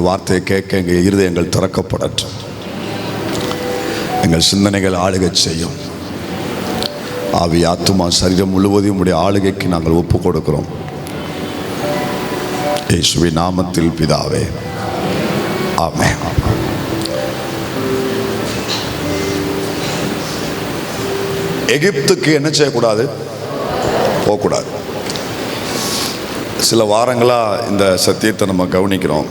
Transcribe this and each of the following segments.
வார்த்தையை கேட்க எங்கள் இருதயங்கள் திறக்கப்படட்டும். எங்கள் சிந்தனைகள் ஆளுகை செய்யும். ஆவி ஆத்துமா சரீரம் முழுவதையும் உடைய ஆளுகைக்கு நாங்கள் ஒப்பு கொடுக்கிறோம். இயேசுவின் நாமத்தில் பிதாவே, ஆமென். எகிப்துக்கு என்ன செய்யக்கூடாது? போகக்கூடாது. சில வாரங்களாக இந்த சத்தியத்தை நம்ம கவனிக்கிறோம்.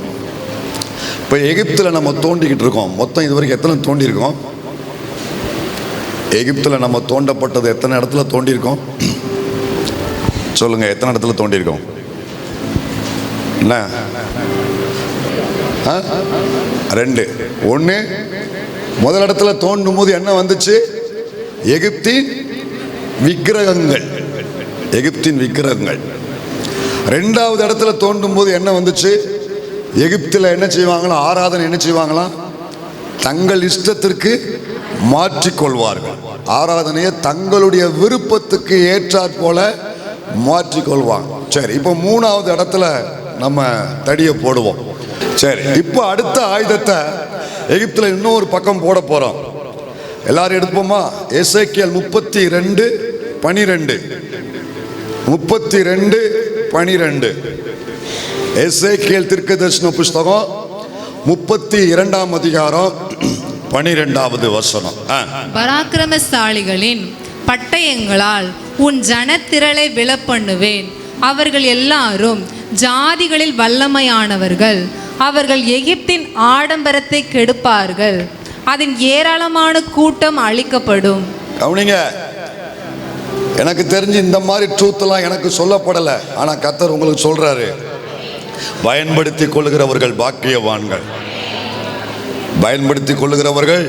இப்போ எகிப்தில் நம்ம தோண்டிக்கிட்டு இருக்கோம். மொத்தம் இது வரைக்கும் எத்தனை தோண்டியிருக்கோம்? எகிப்தில் நம்ம தோண்டப்பட்டது எத்தனை இடத்துல தோண்டியிருக்கோம்? சொல்லுங்கள், எத்தனை இடத்துல தோண்டியிருக்கோம்? என்ன? 2. 1, முதல் இடத்துல தோண்டும் போது என்ன வந்துச்சு? எகிப்தின் விக்கிரகங்கள். எகிப்தின் விக்கிரகங்கள். 2வது இடத்துல தோண்டும் போது என்ன வந்துச்சு? எகிப்தில் என்ன செய்வாங்களா? ஆராதனை என்ன செய்வாங்களாம்? தங்கள் இஷ்டத்திற்கு மாற்றிக்கொள்வார்கள். ஆராதனையை தங்களுடைய விருப்பத்துக்கு ஏற்றாற் போல மாற்றிக்கொள்வாங்க. சரி, இப்போ 3வது இடத்துல நம்ம தடியை போடுவோம். சரி, இப்போ அடுத்த ஆயுதத்தை எகிப்தில் இன்னொரு பக்கம் போட போறோம். எல்லாரும் எடுப்போமா? எசேக்கியேல் 32:12. 32:12. எசேக்கியேல் தீர்க்கதரிசன புஸ்தகம் 32ஆம் அதிகாரம் 12வது வசனம். பராக்கிரமசாலிகளின் பட்டயங்களால் உன் ஜனத்திரளை விழப்பண்ணுவேன். அவர்கள் எல்லாரும் ஜாதிகளில் வல்லமையானவர்கள். அவர்கள் எகிப்தின் ஆடம்பரத்தை கெடுப்பார்கள். அதன் ஏராளமான கூட்டம் அழிக்கப்படும். கவனிங்க, எனக்கு தெரிஞ்சு இந்த மாதிரி ட்ரூத்லாம் எனக்கு சொல்லப்படலை. ஆனால் கர்த்தர் உங்களுக்கு சொல்றாரு, பயன்படுத்தி கொள்ளுகிறவர்கள் பாக்கியவான்கள். பயன்படுத்தி கொள்ளுகிறவர்கள்.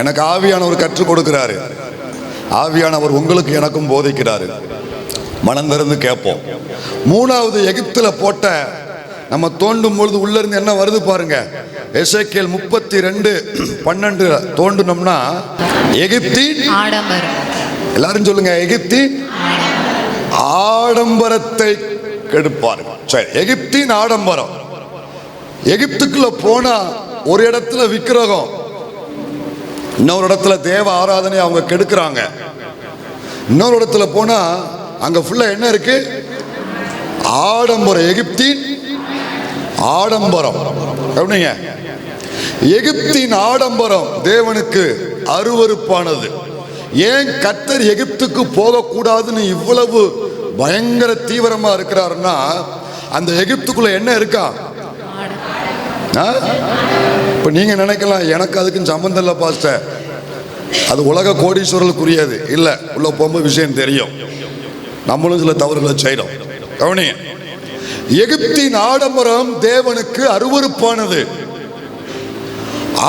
எனக்கு ஆவியானவர் கற்றுக் கொடுக்கிறாரு. ஆவியானவர் உங்களுக்கு எனக்கும் போதிக்கிறாரு. மனம் திறந்து கேட்போம். 3வது எகிப்தில் போட்ட நம்ம தோண்டும் பொழுது உள்ள இருந்து என்ன வருது பாருங்க. எசேக்கியேல் 32:12 தோண்டினோம்னா எகிப்தின் ஆடம்பரம். எல்லாரும் சொல்லுங்க, எகிப்தின் ஆடம்பரத்தை கெடுப்பார்கள். சரி, எகிப்தின் ஆடம்பரம். எகிப்துக்குள்ள போனா ஒரு இடத்துல விக்கிரகம், இன்னொரு இடத்துல தேவ ஆராதனை அவங்க கெடுக்கிறாங்க. இன்னொரு இடத்துல போனா அங்க ஃபுல்லா என்ன இருக்கு? ஆடம்பரம். எகிப்தின் ஆடம்பரம். கவனிங்க, எகிப்தின் ஆடம்பரம் தேவனுக்கு அருவருப்பானது. ஏன் கர்த்தர் எகிப்துக்கு போகக்கூடாதுன்னு இவ்வளவு பயங்கர தீவிரமா இருக்கிறாருன்னா, அந்த எகிப்துக்குள்ள என்ன இருக்கா? இப்ப நீங்க நினைக்கலாம், எனக்கு அதுக்கும் சம்பந்தம் இல்லை பாஸ்டர், அது உலக கோடீஸ்வரர்களுக்குரியது இல்லை. உள்ள போகும்போது விஷயம் தெரியும். நம்மளும் சில தவறுகளை செய்யறோம். கவனிங்க, எகிப்தின் ஆடம்பரம் தேவனுக்கு அருவருப்பானது.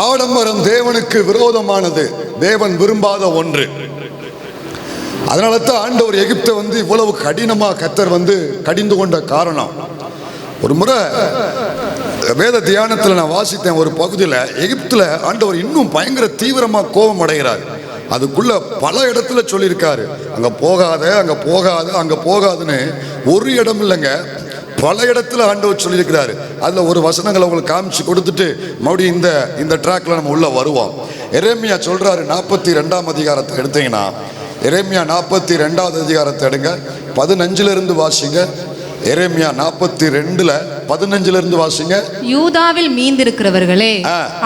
ஆடம்பரம் தேவனுக்கு விரோதமானது. தேவன் விரும்பாத ஒன்று. அதனால தான் ஆண்டவர் எகிப்தை இவ்வளவு கடினமா கர்த்தர் கடிந்து கொண்ட காரணம். ஒரு முறை வேத தியானத்தில் நான் வாசித்தேன். ஒரு பகுதியில் எகிப்தில் ஆண்டவர் இன்னும் பயங்கர தீவிரமா கோபம் அடைகிறார். அதுக்குள்ள பல இடத்துல சொல்லியிருக்காரு, அங்க போகாத, அங்க போகாத, அங்க போகாதுன்னு. ஒரு இடம் இல்லைங்க, பல இடத்துல ஆண்டவர் சொல்லியிருக்கிறாரு. அதுல ஒரு வசனங்களை உங்களுக்கு காமிச்சு கொடுத்துட்டு மறுபடியும் இந்த ட்ராக்ல நம்ம உள்ள வருவோம். எரேமியா சொல்றாரு, 42ஆம் அதிகாரத்தை எடுத்தீங்கன்னா, எரேமியா 42வது அதிகாரத்தை எடுங்க, 15 வாசிங்க. எரேமியா 42:15 வாசிங்க. யூதாவில் மீந்திருக்கிறவர்களே,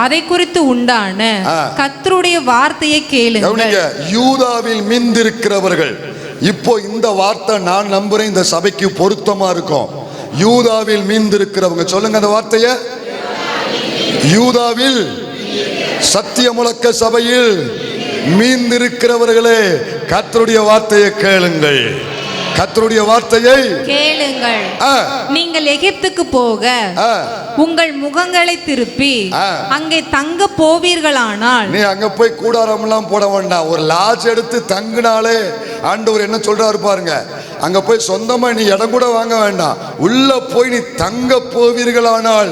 அதை குறித்து உண்டான கர்த்தருடைய வார்த்தையை கேளுங்கள். யூதாவில் மீந்திருக்கிறவர்கள். இப்போ இந்த வார்த்தை நான் நம்புறேன் இந்த சபைக்கு பொருத்தமா இருக்கும். யூதாவில் மீந்திருக்கிறவங்க சொல்லுங்க அந்த வார்த்தைய. யூதாவில் சத்திய முழக்க சபையில் மீந்திருக்கிறவர்களே, கர்த்தருடைய வார்த்தையை கேளுங்கள். கர்த்தருடைய வார்த்தையை கேளுங்கள். நீங்கள் எகிப்துக்கு போக உங்கள் முகங்களை திருப்பி அங்கே தங்க போவீர்களானால், நீ அங்க போய் கூடாரம் எல்லாம் போட வேண்டாம், ஒரு லாட்ஜ் எடுத்து தங்கினாலே ஆண்டவர் என்ன சொல்றாரு பாருங்க. அங்க போய் சொந்தமா நீ இடம் கூட வாங்க வேண்டாம், உள்ள போய் நீ தங்க போவீர்களானால்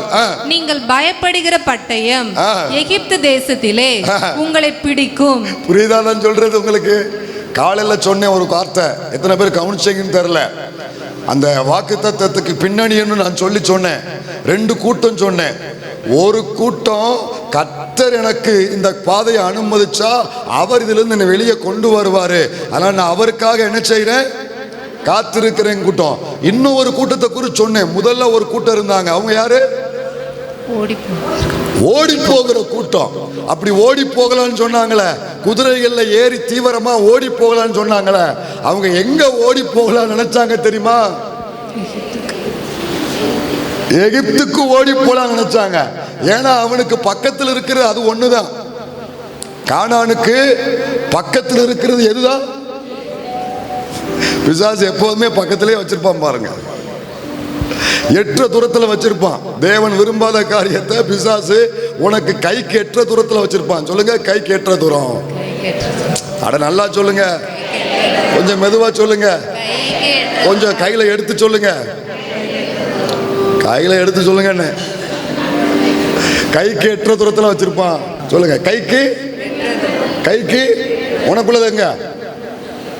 நீங்கள் பயப்படுகிற பட்டயம் எகிப்து தேசத்திலே உங்களை பிடிக்கும். புரியுதா நான் சொல்றது உங்களுக்கு? காலையில சொன்னேன் ஒரு வார்த்தை, எத்தனை பேர் கவனிச்சீங்கன்னு தெரியல. அந்த வாக்குத்தத்தத்துக்கு பின்னணின்னு நான் சொன்னேன். 2 கூட்டம் சொன்னேன். ஒரு கூட்டம் கர்த்தர் எனக்கு இந்த பாதையை அனுமதிச்சா அவர் இதுல இருந்து என்னை வெளியே கொண்டு வருவாரு, அதனால நான் அவருக்காக என்ன செய்யறேன், காத்திருக்கிறேன் கூட்டம். இன்னும் ஒரு கூட்டத்தை குறித்து சொன்னேன். முதல்ல ஒரு கூட்டம் இருந்தாங்க, அவங்க யாரு? ஓடி போகிற கூட்டம். அப்படி ஓடி போகலான்னு சொன்னாங்களே, குதிரைகள்ல ஏறி தீவிரமா ஓடி போகலான்னு சொன்னாங்களே, அவங்க எங்க ஓடி போகலான்னு நினைச்சாங்க தெரியுமா? எகிப்துக்கு ஓடி போலாம் நினைச்சாங்க. ஏன்னா அவனுக்கு பக்கத்தில் இருக்கிறது அது ஒண்ணுதான். கானானுக்கு பக்கத்தில் இருக்கிறது எதுதான்? பிசாசு எப்போதுமே பக்கத்திலே வச்சிருப்பான் பாருங்க, எற்ற தூரத்தில் வச்சிருப்பான். தேவன் விரும்பாத காரியத்தை பிசாசு உனக்கு கைக்கு எற்ற தூரத்தில் வச்சிருப்பான். சொல்லுங்க, கைக்கு எற்ற தூரம். அட நல்லா சொல்லுங்க, கொஞ்சம் மெதுவா சொல்லுங்க, கொஞ்சம் கையில எடுத்து சொல்லுங்க, கையில எடுத்து சொல்லுங்க. என்ன கைக்கு எற்ற தூரத்தில் வச்சிருப்பான்? சொல்லுங்க, கைக்கு கைக்கு உனக்குள்ளது எங்க?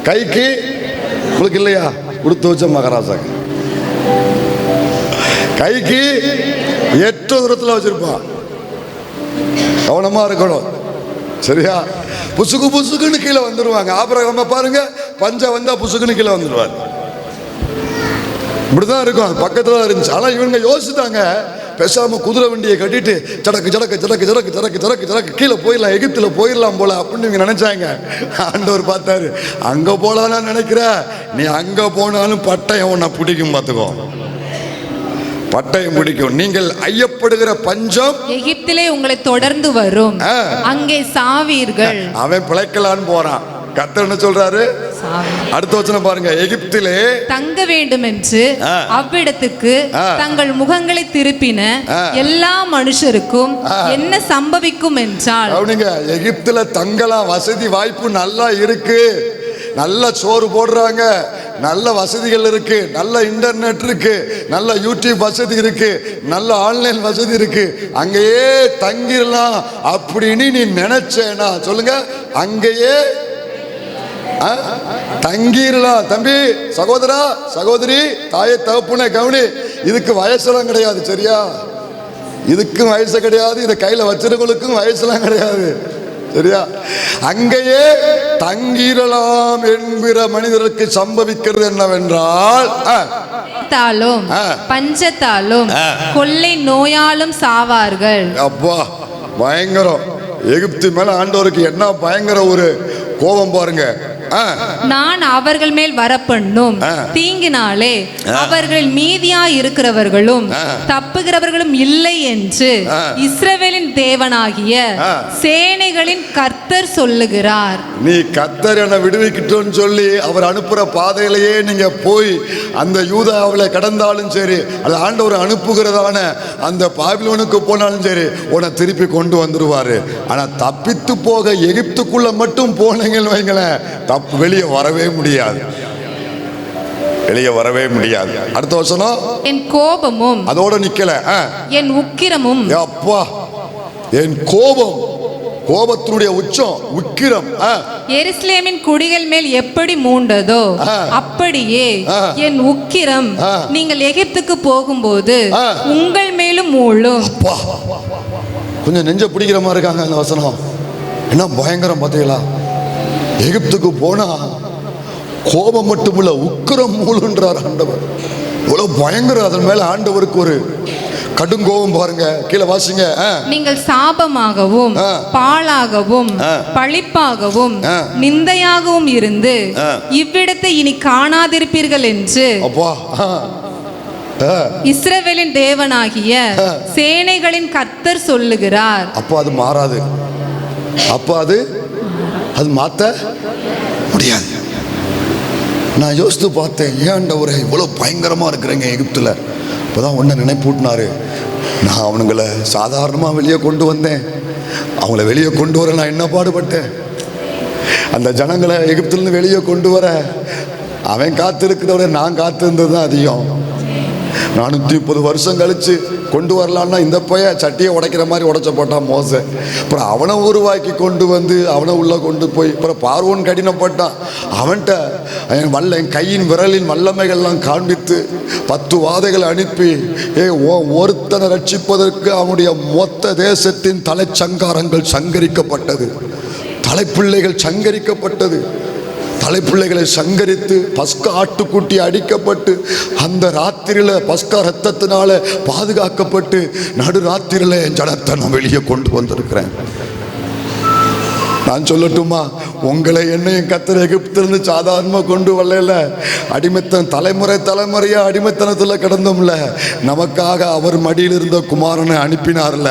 கைக்கு உங்களுக்கு இல்லையா? கொடுத்து வச்ச மகாராஜாங்க கைக்கு எற்ற தூரத்தில் வச்சிருப்பான். கவனமா இருக்கணும், சரியா? புசுக்கு புசுக்குன்னு கீழே வந்துருவாங்க. ஆபிரகாம பாருங்க, பஞ்சம் வந்தா புசுக்குன்னு கீழே வந்துருவாங்க. இப்படிதான் இருக்கும், அது பக்கத்துல தான் இருந்துச்சு. ஆனா இவங்க யோசித்தாங்க, பேசாம குதிரை வண்டியை கட்டிட்டு ஜடக்கு ஜடக்கு ஜடக்கு ஜடக்கு ஜடக்கு ஜடக்கு ஜடக்கு கீழே போயிடலாம், எகிப்துல போயிடலாம் போல அப்படின்னு இவங்க நினைச்சாங்க. ஆண்டவர் பார்த்தாரு, அங்க போலான்னு நினைக்கிற, நீ அங்க போனாலும் பட்டயம் உன்னை பிடிக்கும், பார்த்துக்கோ, பட்டயம் பிடிக்கும். நீங்கள் ஐயப்படுகிற பஞ்சம் எகிப்திலே உங்களை தொடர்ந்து வரும், அங்கே சாவீர்கள். அவன் பிழைக்கலான்னு போறான். கர்த்தர் என்ன சொல்றாரு? அடுத்த வசனம் பாருங்க, எகிப்திலே தங்க வேண்டும் என்று அவ்விடத்துக்கு தங்கள் முகங்களை திருப்பின எல்லா மனுஷருக்கும் என்ன சம்பவிக்கும் என்றால், எகிப்துல தங்கலாம், வசதி வாய்ப்பு நல்லா இருக்கு, நல்ல சோறு போடுறாங்க, நல்ல வசதிகள் இருக்கு, நல்ல இன்டர்நெட் இருக்கு, நல்ல யூடியூப் வசதி இருக்கு, நல்ல ஆன்லைன் வசதி இருக்கு, அங்கேயே தங்கிடலாம் அப்படின்னு நீ நினைச்சேனா, சொல்லுங்க, அங்கேயே தங்கிடலாம். தம்பி, சகோதரா, சகோதரி, தாயை தகப்புனே கவனி, இதுக்கு வயசுலாம் கிடையாது, சரியா? இதுக்கும் வயசு கிடையாது, இதை கையில வச்சிருக்கவங்களுக்கும் வயசுலாம் கிடையாது, சரியா? அங்கேயே தங்கிடலாம் என்கிற மனிதருக்கு சம்பவிக்கிறது என்னவென்றால், பஞ்சத்தாலும் கொள்ளை நோயாலும் சாவார்கள். அப்பா, பயங்கரம். எகிப்து மேல ஆண்டவருக்கு என்ன பயங்கர ஒரு கோபம் பாருங்க. நான் அவர்கள் மேல் வரப்பண்ணும் தீங்கினாலே அவர்கள் மீதியா இருக்கிறவர்களும் தப்புகிறவர்களும் இல்லை என்று இஸ்ரவேலின் தேவனாகிய சேனைகளின் கர்த்தர் சொல்லுகிறார். நீ கர்த்தர் என விடுவிக்கிட்டோன்னு சொல்லி அவர் அனுப்புற பாதையிலேயே நீங்க போய் அந்த யூதாவில கடந்தாலும் சரி, அது ஆண்டவர் அனுப்புகிறதான அந்த பாபிலோனுக்கு போனாலும் சரி, உன்னை திருப்பி கொண்டு வந்துருவாரு. ஆனா தப்பித்து போக எகிப்துக்குள்ள மட்டும் போனீங்கன்னு வைங்களேன், வெளியே வரவே முடியாது, வெளியே வரவே முடியாது. அடுத்த வசனம், என் கோபமும் அதோட நிக்கல, என் உக்கிரமும், அப்பா, என் கோபம், கோபத்தினுடைய உச்சம் உக்கிரம், எருசலேமின் குடிகள் மேல் எப்படி மூண்டதோ அப்படியே என் உக்கிரம் நீங்கள் எகிப்துக்கு போகும்போது உங்கள் மேலும் மூழும். கொஞ்சம் நெஞ்ச பிடிக்கிற மாதிரி இருக்காங்க அந்த வசனம். என்ன பயங்கரம் பார்த்தீங்களா? எகிப்துக்கு போனா கோபம் மட்டுமில்ல, உக்கிரம் மூழ்கின்றார் ஆண்டவர். இவ்வளவு பயங்கரம். அதன் மேல ஆண்டவருக்கு ஒரு கடுங்கோபம் பாருங்க. கீழே வாசிங்க. நீங்கள் சாபமாகவும் பாழாகவும் பழிப்பாகவும் நிந்தையாகவும் இருந்து இவ்விடத்தை இனி காணாதிருப்பீர்கள் என்று இஸ்ரவேலின் தேவனாகிய சேனைகளின் கர்த்தர் சொல்லுகிறார். அப்போ அது மாறாது, அப்போ அது மாற்ற முடியாது. நான் யோசித்து பார்த்தேன், ஏன் ஆண்டவரே இவ்வளவு பயங்கரமா இருக்கிறேங்க எகிப்துல? இப்போதான் ஒன்று நினைப்பூட்டினாரு. நான் அவனுங்களை சாதாரணமாக வெளியே கொண்டு வந்தேன், அவங்கள வெளியே கொண்டு வர நான் என்ன பாடுபட்டேன். அந்த ஜனங்களை எகிப்துலேருந்து வெளியே கொண்டு வர அவன் காத்திருக்கிறத விட நான் காத்திருந்தது தான் அதிகம். 430 வருஷம் கழிச்சு கொண்டு வரலான்னா இந்த பைய சட்டியை உடைக்கிற மாதிரி உடைச்ச போட்டான் மோசே. அப்புறம் அவனை உருவாக்கி கொண்டு வந்து அவனை உள்ளே கொண்டு போய் அப்புறம் பார்வோன் கடினப்பட்டான். அவன்கிட்ட என் கையின் விரலின் வல்லமைகள்லாம் காண்பித்து 10 வாதைகள் அனுப்பி ஒருத்தனை ரட்சிப்பதற்கு அவனுடைய மொத்த தேசத்தின் தலைச்சங்காரங்கள் சங்கரிக்கப்பட்டது. தலைப்பிள்ளைகள் சங்கரிக்கப்பட்டது. தலைப்பிள்ளைகளை சங்கரித்து பஸ்கா ஆட்டுக்குட்டி அடிக்கப்பட்டு அந்த ராத்திரியில் பஸ்கா ரத்தத்தினால பாதுகாக்கப்பட்டு நடுராத்திரியில் என் ஜனத்தை நான் வெளியே கொண்டு வந்திருக்கிறேன். நான் சொல்லட்டுமா, உங்களை என்னையும் கர்த்தர் எகிப்திலிருந்து சாதாரணமாக கொண்டு வரல. அடிமைத்தனம் தலைமுறையாக அடிமைத்தனத்தில் கிடந்தோம்ல, நமக்காக அவர் மடியில் இருந்த குமாரனை அனுப்பினார்ல.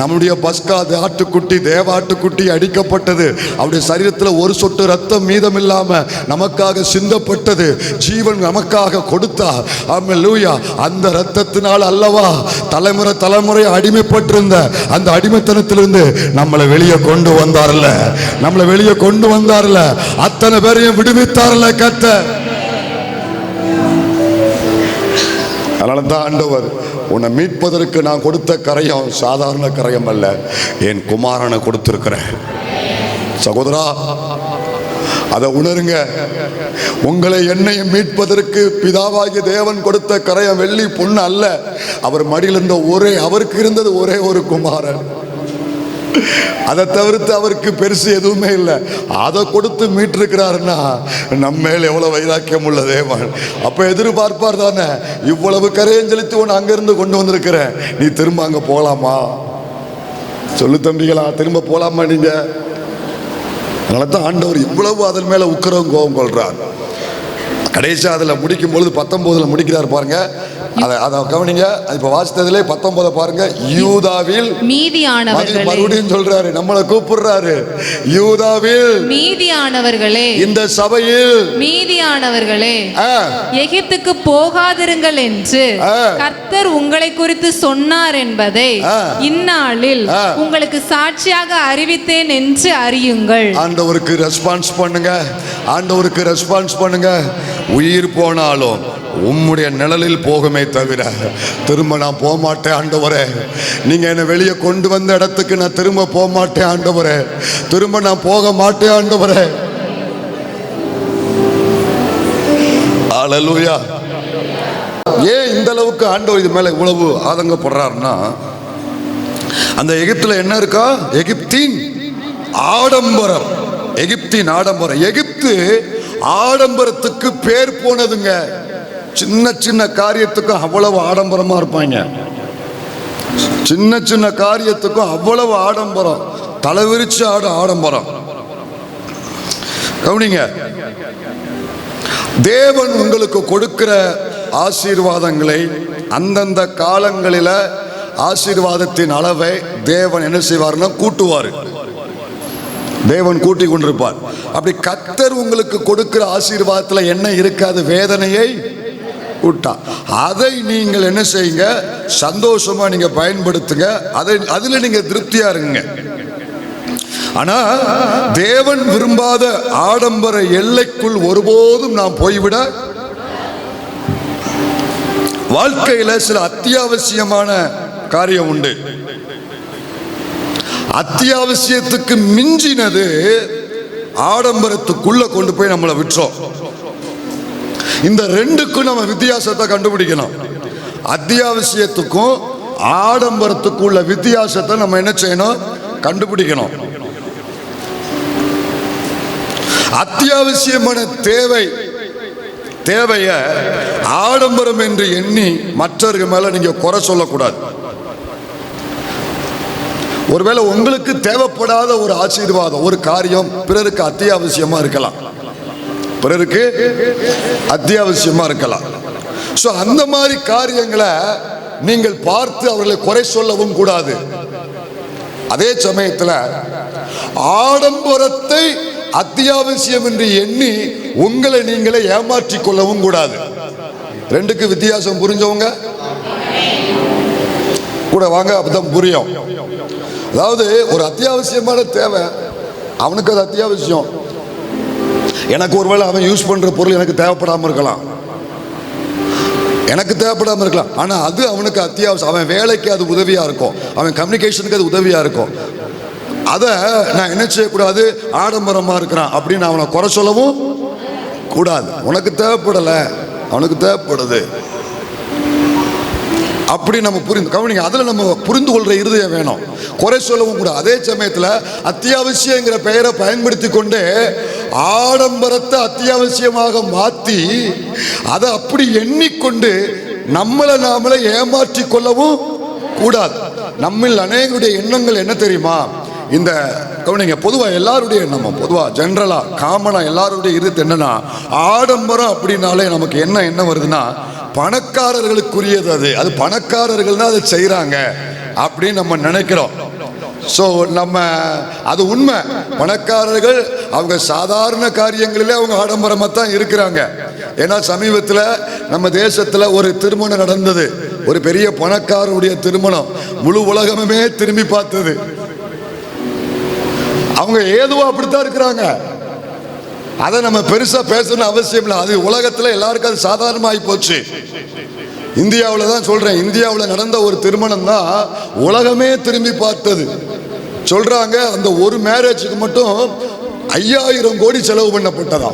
நம்முடைய பஸ்கா ஆட்டுக்குட்டி தேவாட்டுக்குட்டி அடிக்கப்பட்டது. அவருடைய சரீரத்தில் ஒரு சொட்டு ரத்தம் மீதம் இல்லாமல் நமக்காக சிந்தப்பட்டது. ஜீவன் நமக்காக கொடுத்தா. அல்லேலூயா. அந்த ரத்தத்தினால் அல்லவா தலைமுறை அடிமைப்பட்டிருந்த அந்த அடிமைத்தனத்திலிருந்து நம்மளை வெளியே கொண்டு வந்தார்ல. நம்மளை வெளியே கொண்டு வந்தார்ல. அத்தனை பேரையும் விடுவித்தார்ல கர்த்தர். அதனால தான் ஆண்டவர் உன்னை மீட்பதற்கு நான் கொடுத்த கரையம் சாதாரண கரையம் அல்ல, என் குமாரனை கொடுத்திருக்கிறேன். சகோதரா, அதை உணருங்க. உங்களை என்னையும் மீட்பதற்கு பிதாவாகிய தேவன் கொடுத்த கரையம் வெள்ளி பொண்ணு அல்ல. அவர் மடியில் இருந்த அவருக்கு இருந்தது ஒரே ஒரு குமாரன். அதை தவிர்த்து அவருக்கு பெருசு எதுவுமே இல்லை. அதை கொடுத்து மீட்டிருக்கிறாருன்னா நம்ம மேல எவ்வளவு வைராக்கியம் உள்ள தேவன். அப்ப எதிர்பார்ப்பார் தானே, இவ்வளவு கரையம் செலுத்தி உன்னை அங்கிருந்து கொண்டு வந்திருக்கிறேன், நீ திரும்ப அங்க போலாமா? சொல்லு தம்பிகளா, திரும்ப போலாமா நீங்க? அதனால தான் ஆண்டவர் இவ்வளவு அதன் மேல உக்கிரம் கோபம் கொள்றார். கடைசி அதில் முடிக்கும் பொழுது 19 முடிக்கிறார் பாருங்க. அதை கவனிங்க. இப்ப வாசித்ததிலே 19 பாருங்க. யூதாவில் மீதியானவர்களே, மறுபடியும் சொல்றாரு, நம்மளை கூப்பிடுறாரு. யூதாவில் மீதியானவர்களே, இந்த சபையில் மீதியானவர்களே, எகிப்துக்கு போகாதிருங்கள் என்று கர்த்தர் உங்களை குறித்து சொன்னார் என்பதை இந்நாளில் உங்களுக்கு சாட்சியாக அறிவித்தேன் என்று அறியுங்கள். ஆண்டவருக்கு ரெஸ்பான்ஸ் பண்ணுங்க. ஆண்டவருக்கு ரெஸ்பான்ஸ் பண்ணுங்க. உயிர் போனாலும் உம்முடைய நிழலில் போகுமே தவிர திரும்ப நான் போக மாட்டேன் ஆண்டவரே. நீங்க என்னை வெளியே கொண்டு வந்த இடத்துக்கு நான் திரும்ப போக மாட்டேன் ஆண்டவரே. திரும்ப நான் போக மாட்டேன் ஆண்டவரே. அல்லேலூயா. ஏன் இந்த அளவுக்கு ஆண்டவர் இது மேல இவ்வளவு ஆதங்கப்படுறாருன்னா, அந்த எகிப்துல என்ன இருக்கா? எகிப்தின் ஆடம்பரம். எகிப்தின் ஆடம்பரம். எகிப்து ஆடம்பரத்துக்கு பேர் போனதுங்க. சின்ன சின்ன காரியத்துக்கும் அவ்வளவு ஆடம்பரமா இருப்பாங்க. சின்ன சின்ன காரியத்துக்கும் அவ்வளவு ஆடம்பரம், தலைவிரிச்சு ஆடம்பரம். கவனிங்க, தேவன் உங்களுக்கு கொடுக்கிற ஆசீர்வாதங்களை அந்தந்த காலங்களில் ஆசீர்வாதத்தின் அளவை தேவன் என்ன செய்வார்னா கூட்டுவார். தேவன் கூட்டி கொண்டிருப்பார். அப்படி கர்த்தர் உங்களுக்கு கொடுக்கிற ஆசீர்வாதத்தில் என்ன இருக்காது? வேதனையை கூட்டா. அதை நீங்கள் என்ன செய்யுங்க? சந்தோஷமா நீங்க பயன்படுத்துங்க. அதுல நீங்க திருப்தியா இருங்க. ஆனா தேவன் விரும்பாத ஆடம்பர எல்லைக்குள் ஒருபோதும் நாம் போய்விட. வாழ்க்கையில சில அத்தியாவசியமான காரியம் உண்டு. அத்தியாவசியத்துக்கு மிஞ்சினது ஆடம்பரத்துக்குள்ள கொண்டு போய் நம்மளை விற்றோம். இந்த ரெண்டுக்கும் நம்ம வித்தியாசத்தை கண்டுபிடிக்கணும். அத்தியாவசியத்துக்கும் ஆடம்பரத்துக்கும் உள்ள வித்தியாசத்தை நம்ம என்ன செய்யணும்? கண்டுபிடிக்கணும். அத்தியாவசியமான தேவைய ஆடம்பரம் என்று எண்ணி மற்றவர்கள் மேல நீங்க குறை சொல்லக்கூடாது. ஒருவேளை உங்களுக்கு தேவைப்படாத ஒரு ஆசீர்வாதம், ஒரு காரியம் பிறருக்கு அத்தியாவசியமா இருக்கலாம். பிறருக்கு அத்தியாவசியமா இருக்கலாம். சோ அந்த மாதிரி காரியங்களை நீங்கள் பார்த்து அவர்களை குறை சொல்லவும் கூடாது. அதே சமயத்தில் ஆடம்பரத்தை அத்தியாவசியம் என்று எண்ணி உங்களை நீங்களே ஏமாற்றிக் கொள்ளவும் கூடாது. ரெண்டுக்கு வித்தியாசம் புரிஞ்சவங்க கூட வாங்க, அப்பதான் புரியும். அதாவது ஒரு அத்தியாவசியமான தேவை, அவனுக்கு அது அத்தியாவசியம். எனக்கு ஒருவேளை அவன் யூஸ் பண்ற பொருள் எனக்கு தேவைப்படாமல் இருக்கலாம். எனக்கு தேவைப்படாமல் இருக்கலாம், ஆனால் அது அவனுக்கு அத்தியாவசியம். அவன் வேலைக்கு அது உதவியாக இருக்கும், அவன் கம்யூனிகேஷனுக்கு அது உதவியாக இருக்கும். அதை நான் என்ன செய்யக்கூடாது, ஆடம்பரமாக இருக்கிறான் அப்படின்னு அவனை குறை சொல்லவும் கூடாது. உனக்கு தேவைப்படலை, அவனுக்கு தேவைப்படுது அப்படி நம்ம கவனிங்க. அதில் நம்ம புரிந்து கொள்கிற இருதயம் வேணும், குறை சொல்லவும் கூட. அதே சமயத்தில் அத்தியாவசியங்கிற பெயரை பயன்படுத்தி கொண்டு ஆடம்பரத்தை அத்தியாவசியமாக மாற்றி அதை அப்படி எண்ணிக்கொண்டு நம்மளை நாமளை ஏமாற்றி கொள்ளவும் கூடாது. நம்மில் அநேகருடைய எண்ணங்கள் என்ன தெரியுமா, இந்த கவனிங்க, பொதுவாக எல்லாருடைய எண்ணமும், பொதுவாக ஜென்ரலாக காமனாக எல்லாருடைய இருது என்னன்னா, ஆடம்பரம் அப்படின்னாலே நமக்கு என்ன வருதுன்னா, பணக்காரர்களுக்குரியது. அது பணக்காரர்கள் தான் அதை செய்கிறாங்க அப்படின்னு நம்ம நினைக்கிறோம். ஸோ நம்ம அது உண்மை, பணக்காரர்கள் அவங்க சாதாரண காரியங்களிலே அவங்க ஆடம்பரமாக தான் இருக்கிறாங்க. ஏன்னா சமீபத்தில் நம்ம தேசத்தில் ஒரு திருமணம் நடந்தது, ஒரு பெரிய பணக்காரருடைய திருமணம், முழு உலகமே திரும்பி பார்த்தது. அவங்க ஏதுவோ அப்படித்தான் இருக்கிறாங்க, அதை நம்ம பெருசா பேசணும் அவசியம் இல்லை. அது உலகத்தில் எல்லாருக்கும் அது சாதாரணமாகி போச்சு. இந்தியாவில் தான் சொல்றேன், இந்தியாவில் நடந்த ஒரு திருமணம் தான் உலகமே திரும்பி பார்த்தது. சொல்றாங்க அந்த ஒரு மேரேஜுக்கு மட்டும் 5000 கோடி செலவு பண்ணப்பட்டதா.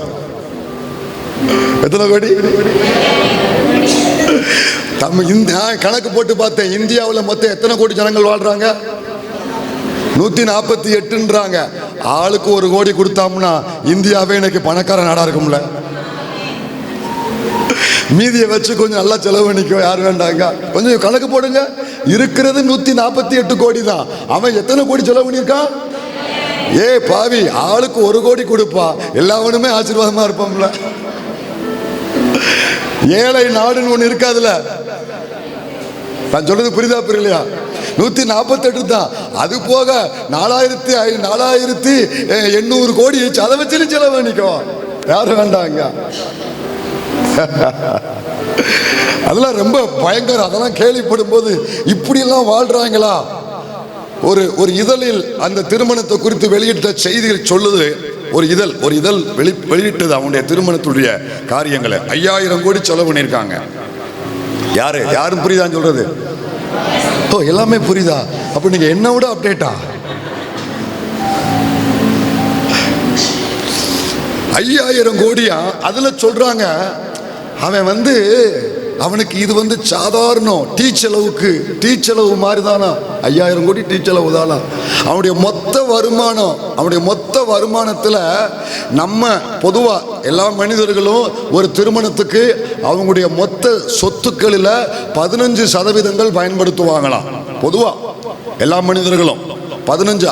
எத்தனை கோடி? கணக்கு போட்டு பார்த்தேன், இந்தியாவில் மொத்தம் எத்தனை கோடி ஜனங்கள் வாழ்றாங்க? 148ன்றாங்க. ஆளுக்கு 1 கோடி கொடுத்தாம்னா இந்தியாவே எனக்கு பணக்கார நாடா இருக்கும்ல. மீதியை வச்சு கொஞ்சம் நல்லா செலவு பண்ணிக்கோ, யார் வேண்டாங்க, கொஞ்சம் கணக்கு போடுங்க. இருக்கிறது 148 கோடி தான், அவன் எத்தனை கோடி செலவு பண்ணியிருக்கான்? ஏ பாவி, ஆளுக்கு 1 கோடி கொடுப்பா, எல்லாவனுமே ஆசீர்வாதமா இருப்போம்ல. ஏழை நாடுன்னு ஒண்ணு இருக்காதுல. நான் சொல்றது புரியுதா புரியலையா? 148 தான். அது போக 4800 கோடி அதை வச்சு செலவு பண்ணிக்கோ, யாரும் வேண்டாங்க. அதெல்லாம் ரொம்ப பயங்கரம். அதெல்லாம் கேள்விப்படும் போது இப்படியெல்லாம் வாழ்றாங்களா? ஒரு இதழில் அந்த திருமணத்தை குறித்து வெளியிட்ட செய்திகள் சொல்லுது. ஒரு இதழ் வெளியிட்டது அவனுடைய திருமணத்துடைய காரியங்களை. 5000 கோடி செலவு பண்ணியிருக்காங்க. யாரும் புரியுதான்னு சொல்றது? ஓ, எல்லாமே புரியுதா? அப்ப நீங்க என்ன விட அப்டேட்டா? 5000 கோடியா? அதுல சொல்றாங்க அவன் அவனுக்கு இது சாதாரணம், டீ செலவு மாதிரி தானா. 5000 கோடி டீ செலவு தானா. அவனுடைய மொத்த வருமானத்தில் நம்ம பொதுவா எல்லா மனிதர்களும் ஒரு திருமணத்துக்கு அவங்களுடைய மொத்த சொத்துக்களில் 15% பயன்படுத்துவாங்களாம். பொதுவா எல்லா மனிதர்களும் 5%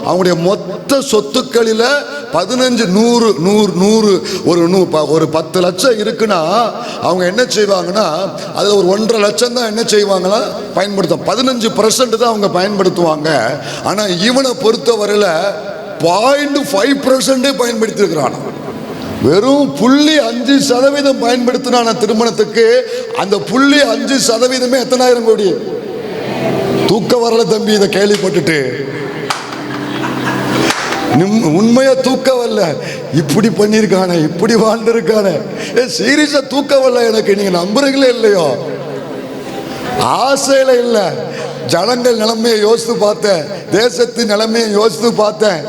அவங்களுடைய மொத்த சொத்துக்களில் 100 ஒரு 10 லட்சம் இருக்குன்னா அவங்க என்ன செய்வாங்கன்னா அதில் ஒரு 1.5 லட்சம் தான் என்ன செய்வாங்களா பயன்படுத்தும். 15% தான் அவங்க பயன்படுத்துவாங்க. ஆனால் இவனை பொறுத்தவரையில் 0.5% பயன்படுத்தியிருக்கிறான். வெறும் 0.5% பயன்படுத்தினான திருமணத்துக்கு. அந்த 0.5% எத்தனாயிரம் கோடி? தூக்க வரல தம்பி, இதை கேள்விப்பட்டுட்டு உண்மையா தூக்க வரல. இப்படி பண்ணிருக்கானே, இப்படி வாழ்ந்திருக்கானே, சீரியஸா தூக்க வரல எனக்கு. நீங்க நம்புறீங்களே இல்லையோ, ஆசையில இல்ல, ஜனங்கள் நிலைமையை யோசித்து பார்த்தேன், தேசத்தின் நிலைமையை யோசித்து பார்த்தேன்.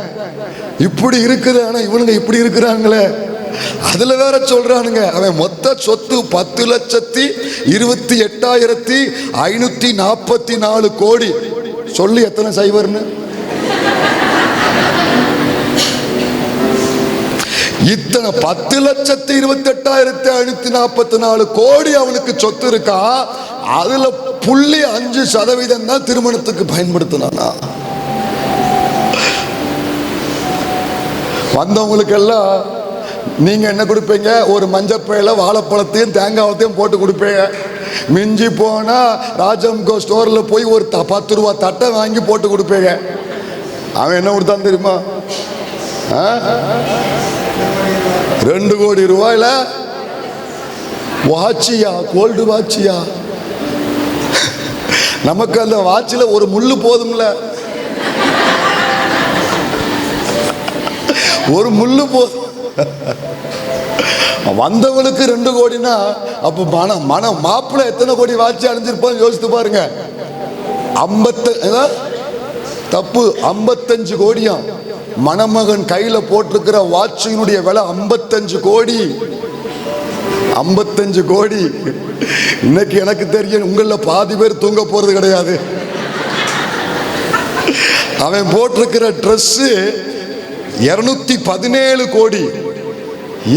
இப்படி இருக்குது, ஆனா இவனுங்க இப்படி இருக்கிறாங்களே. அதுல வேற சொல்றானுங்க அவன் மொத்த சொத்து 10,28,544 கோடி. சொல்லி எத்தனை சைவர்னு? இத்தனை 10,28,544 கோடி அவனுக்கு சொத்து இருக்கா. அதுல 0.5% தான் திருமணத்துக்கு பயன்படுத்தினானா. வந்தவங்களுக்கு எல்லாம் நீங்க என்ன கொடுப்பீங்க? ஒரு மஞ்சப்பையில வாழைப்பழத்தையும் தேங்காயத்தையும் போட்டு கொடுப்பீங்க. மிஞ்சி போனா ராஜம்கோ ஸ்டோர்ல போய் ஒரு 10 ரூபா தட்டை வாங்கி போட்டு கொடுப்பீங்க. அவன் என்ன கொடுத்தான் தெரியுமா? 2 கோடி ரூபாயில வாட்சியா, கோல்டு வாட்சியா. நமக்கு அந்த வாட்சில ஒரு முள்ளு போதும்ல, ஒரு முள்ளு போதும். வந்தவளுக்கு 2 கோடினா அப்ப மாப்பிள்ளை எத்தனை கோடி வாட்சி அணிஞ்சிருப்பான்னு யோசித்து பாருங்க. 55 கோடியாம். மணமகன் கையில போட்டிருக்கிற வாட்சியினுடைய விலை 55 கோடி. 55 கோடி. இன்னைக்கு எனக்கு தெரியும் உங்கள பாதி பேர் தூங்க போறது கிடையாது. அவன் போட்டிருக்கிற ட்ரெஸ் 217 கோடி.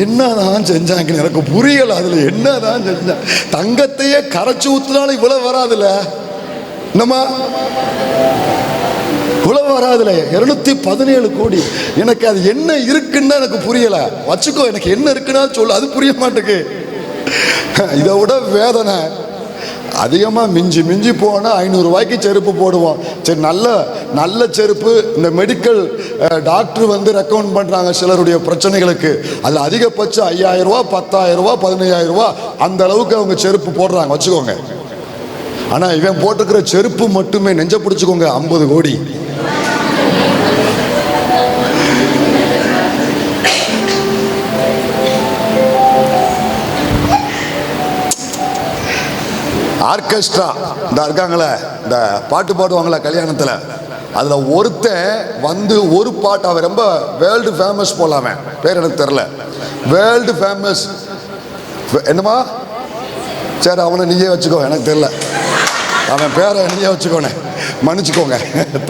என்னதான் செஞ்சாங்க எனக்கு புரியல. அதுல என்னதான் செஞ்சா? தங்கத்தையே கரைச்சு ஊத்துனாலும் இவ்வளவு வராதுல. என்னமா இவ்வளவு வராதுல? 217 கோடி. எனக்கு அது என்ன இருக்குன்னு எனக்கு புரியல. வச்சுக்கோ, எனக்கு என்ன இருக்குன்னா சொல்லு, அது புரிய மாட்டேக்கு. இதை விட வேதனை அதிகமா. மிஞ்சி மிஞ்சி போனா 500 ரூபாய்க்கு செருப்பு போடுவோம். சரி, நல்ல செருப்பு இந்த மெடிக்கல் டாக்டர் வந்து ரெக்கமெண்ட் பண்றாங்க சிலருடைய பிரச்சனைகளுக்கு. அது அதிகபட்சம் 5000 ரூபாய், 10000 ரூபாய், 15000 ரூபாய் அந்த அளவுக்கு அவங்க செருப்பு போடுறாங்க, வச்சுக்கோங்க. ஆனா இவன் போட்டுக்கிற செருப்பு மட்டுமே நெஞ்ச பிடிச்சுக்கோங்க 50 கோடி. ஆர்கெஸ்ட்ரா இந்த இருக்காங்களே, இந்த பாட்டு பாடுவாங்களே கல்யாணத்தில், அதில் ஒருத்தன் வந்து ஒரு பாட்டு, அவன் ரொம்ப வேர்ல்டு ஃபேமஸ் போலாமே, பேர் எனக்கு தெரில, வேர்ல்டு ஃபேமஸ் என்னமா, சரி அவனை நீயே வச்சுக்கோ, எனக்கு தெரில, அவன் பேரை நீயே வச்சுக்கோனே, மன்னிச்சுக்கோங்க,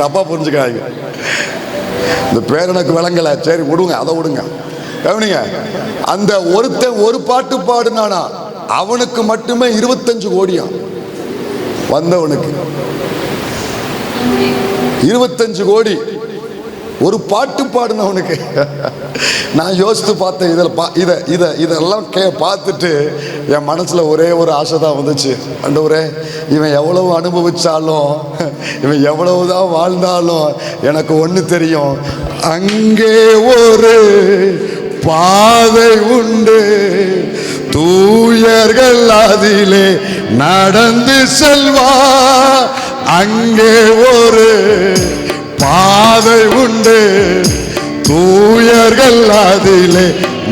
தப்பாக புரிஞ்சுக்காதீங்க, இந்த பேர் எனக்கு விளங்கலை, சரி விடுங்க, அதை விடுங்க, கவனிங்க. அந்த ஒருத்தன் ஒரு பாட்டு பாடுனானா அவனுக்கு மட்டுமே 25 கோடியா. வந்தவனுக்கு 25 கோடி ஒரு பாட்டு பாடுனவனுக்கு. நான் யோசித்து பார்த்தேன். இதெல்லாம் பார்த்துட்டு என் மனசுல ஒரே ஒரு ஆசை தான் வந்துச்சு. ஆண்டவரே, இவன் எவ்வளவு அனுபவிச்சாலும், இவன் எவ்வளவுதான் வாழ்ந்தாலும் எனக்கு ஒண்ணு தெரியும், அங்கே ஒரு பாதை உண்டு, தூயர்கள் அதிலே நடந்து செல்வா. அங்கே ஒரு பாதை உண்டு, தூயர்கள் அதிலே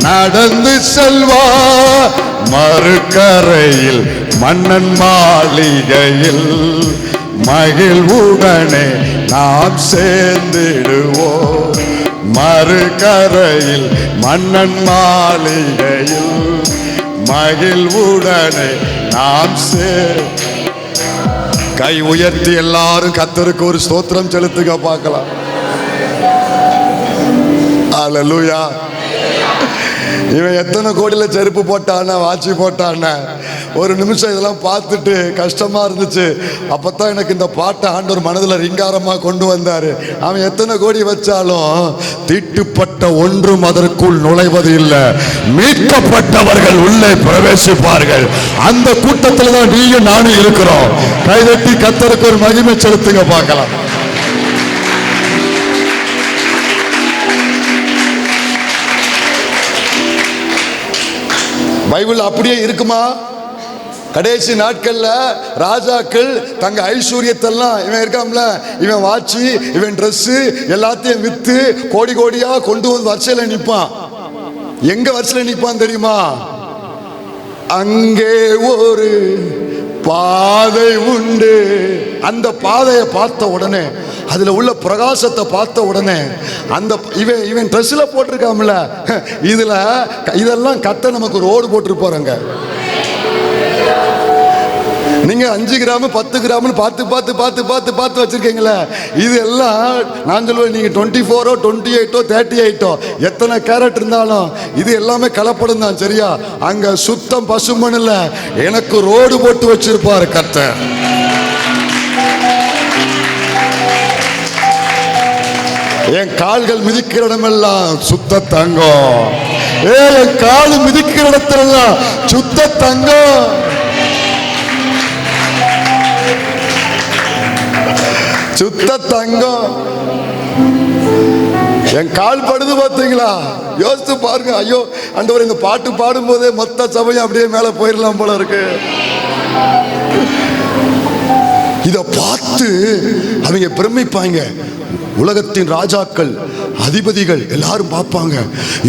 நடந்து செல்வா. மறுக்கரையில் மன்னன் மாளிகையில் மகிழ்வுடனே நாம் சேர்ந்திடுவோம். மறுகரையில் மன்னன் மாளிகையில் மகிழ்வுடனே நாம் கை உயர்த்தி எல்லாரும் கர்த்தருக்கு ஒரு ஸ்தோத்திரம் செலுத்துங்க பார்க்கலாம். அல்லேலூயா. இவன் எத்தனை கோடியில செருப்பு போட்டான, வாட்சி போட்டான, ஒரு நிமிஷம் இதெல்லாம் பார்த்துட்டு கஷ்டமா இருந்துச்சு. அப்பதான் எனக்கு இந்த பாட்டை ஆண்டவர் மனதில் ரிங்காரமா கொண்டு வந்தாரு. அவன் எத்தனை கோடி வச்சாலும் தீட்டுப்பட்ட ஒன்றும் அதற்குள் நுழைவது இல்லை, மீட்கப்பட்டவர்கள் உள்ளே பிரவேசிப்பார்கள். அந்த கூட்டத்தில் தான் நீயும் நானும் இருக்கிறோம். கைதட்டி கர்த்தருக்கு ஒரு மகிமை செலுத்துங்க பார்க்கலாம். பைபிள் அப்படியே இருக்குமா? கடைசி நாட்கள்ல ராஜாக்கள் தங்க ஐஸ்வர்யத்தெல்லாம், இவன் இருக்காம்ல, இவன் வாட்சி, இவன் ட்ரெஸ் எல்லாத்தையும் வித்து கோடி கோடியா கொண்டு வந்து வரிசையில நிற்பான். எங்க வரிசையில நிற்பான் தெரியுமா? அங்கே ஒரு பாதை உண்டு. அந்த பாதையை பார்த்த உடனே, அதுல உள்ள பிரகாசத்தை பார்த்த உடனே, அந்த இவன் ட்ரெஸ்ல போட்டிருக்காமல, இதெல்லாம் கத்த நமக்கு ரோடு போட்டு போறாங்க. நீங்க 5 கிராம் 10 கிராம்னு பார்த்து வச்சிருக்கீங்களே, இது எல்லாம் நான் சொல்லுவேன், நீங்க 24 28 38 எத்தனை கேரட் இருந்தாலும் இது எல்லாமே கலப்படம் தான், சரியா? அங்க சுத்தம் பசுமன் இல்ல, எனக்கு ரோடு போட்டு வச்சிருப்பாரு கர்த்தர். என் கால்கள் மிதிக்கிற இடமெல்லாம் சுத்த தங்கம். என் கால் மிதிக்கிற இடத்துல சுத்த தங்கம். சுத்த தங்கம். என் கால் படுது பார்த்தீங்களா? யோசித்து பாருங்க. ஐயோ ஆண்டவரே, இந்த பாட்டு பாடும் போதே மொத்த சபையும் அப்படியே மேல போயிடலாம் போல இருக்கு. இத பார்த்து அவங்க பிரமிப்பாங்க. உலகத்தின் ராஜாக்கள், அதிபதிகள் எல்லாரும் பார்ப்பாங்க,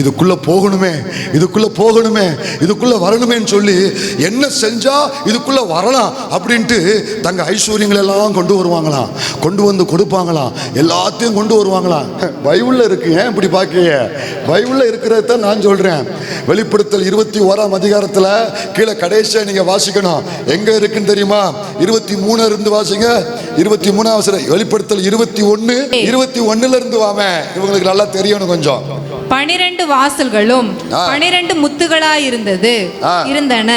இதுக்குள்ள போகணுமே, இதுக்குள்ள போகணுமே, இதுக்குள்ள வரணுமேன்னு சொல்லி என்ன செஞ்சா இதுக்குள்ள வரலாம் அப்படின்ட்டு தங்க ஐஸ்வர்யங்கள் எல்லாம் கொண்டு வருவாங்களாம், கொண்டு வந்து கொடுப்பாங்களாம், எல்லாத்தையும் கொண்டு வருவாங்களாம். பைபிள்ல இருக்கு, ஏன் இப்படி பார்க்கீங்க? பைபிள்ல இருக்கிறத நான் சொல்றேன். வெளிப்படுத்தல் 21ஆம் அதிகாரத்துல கீழே கடைசியா நீங்க வாசிக்கணும். எங்க இருக்குன்னு தெரியுமா? 23 இருந்து வாசிங்க. 23 வெளிப்படுத்தல் 21 இருந்து வாம, இவங்களுக்கு நல்லா தெரியணும் கொஞ்சம். 12 வாசல்களும் 12 முத்துகளாய் இருந்தன.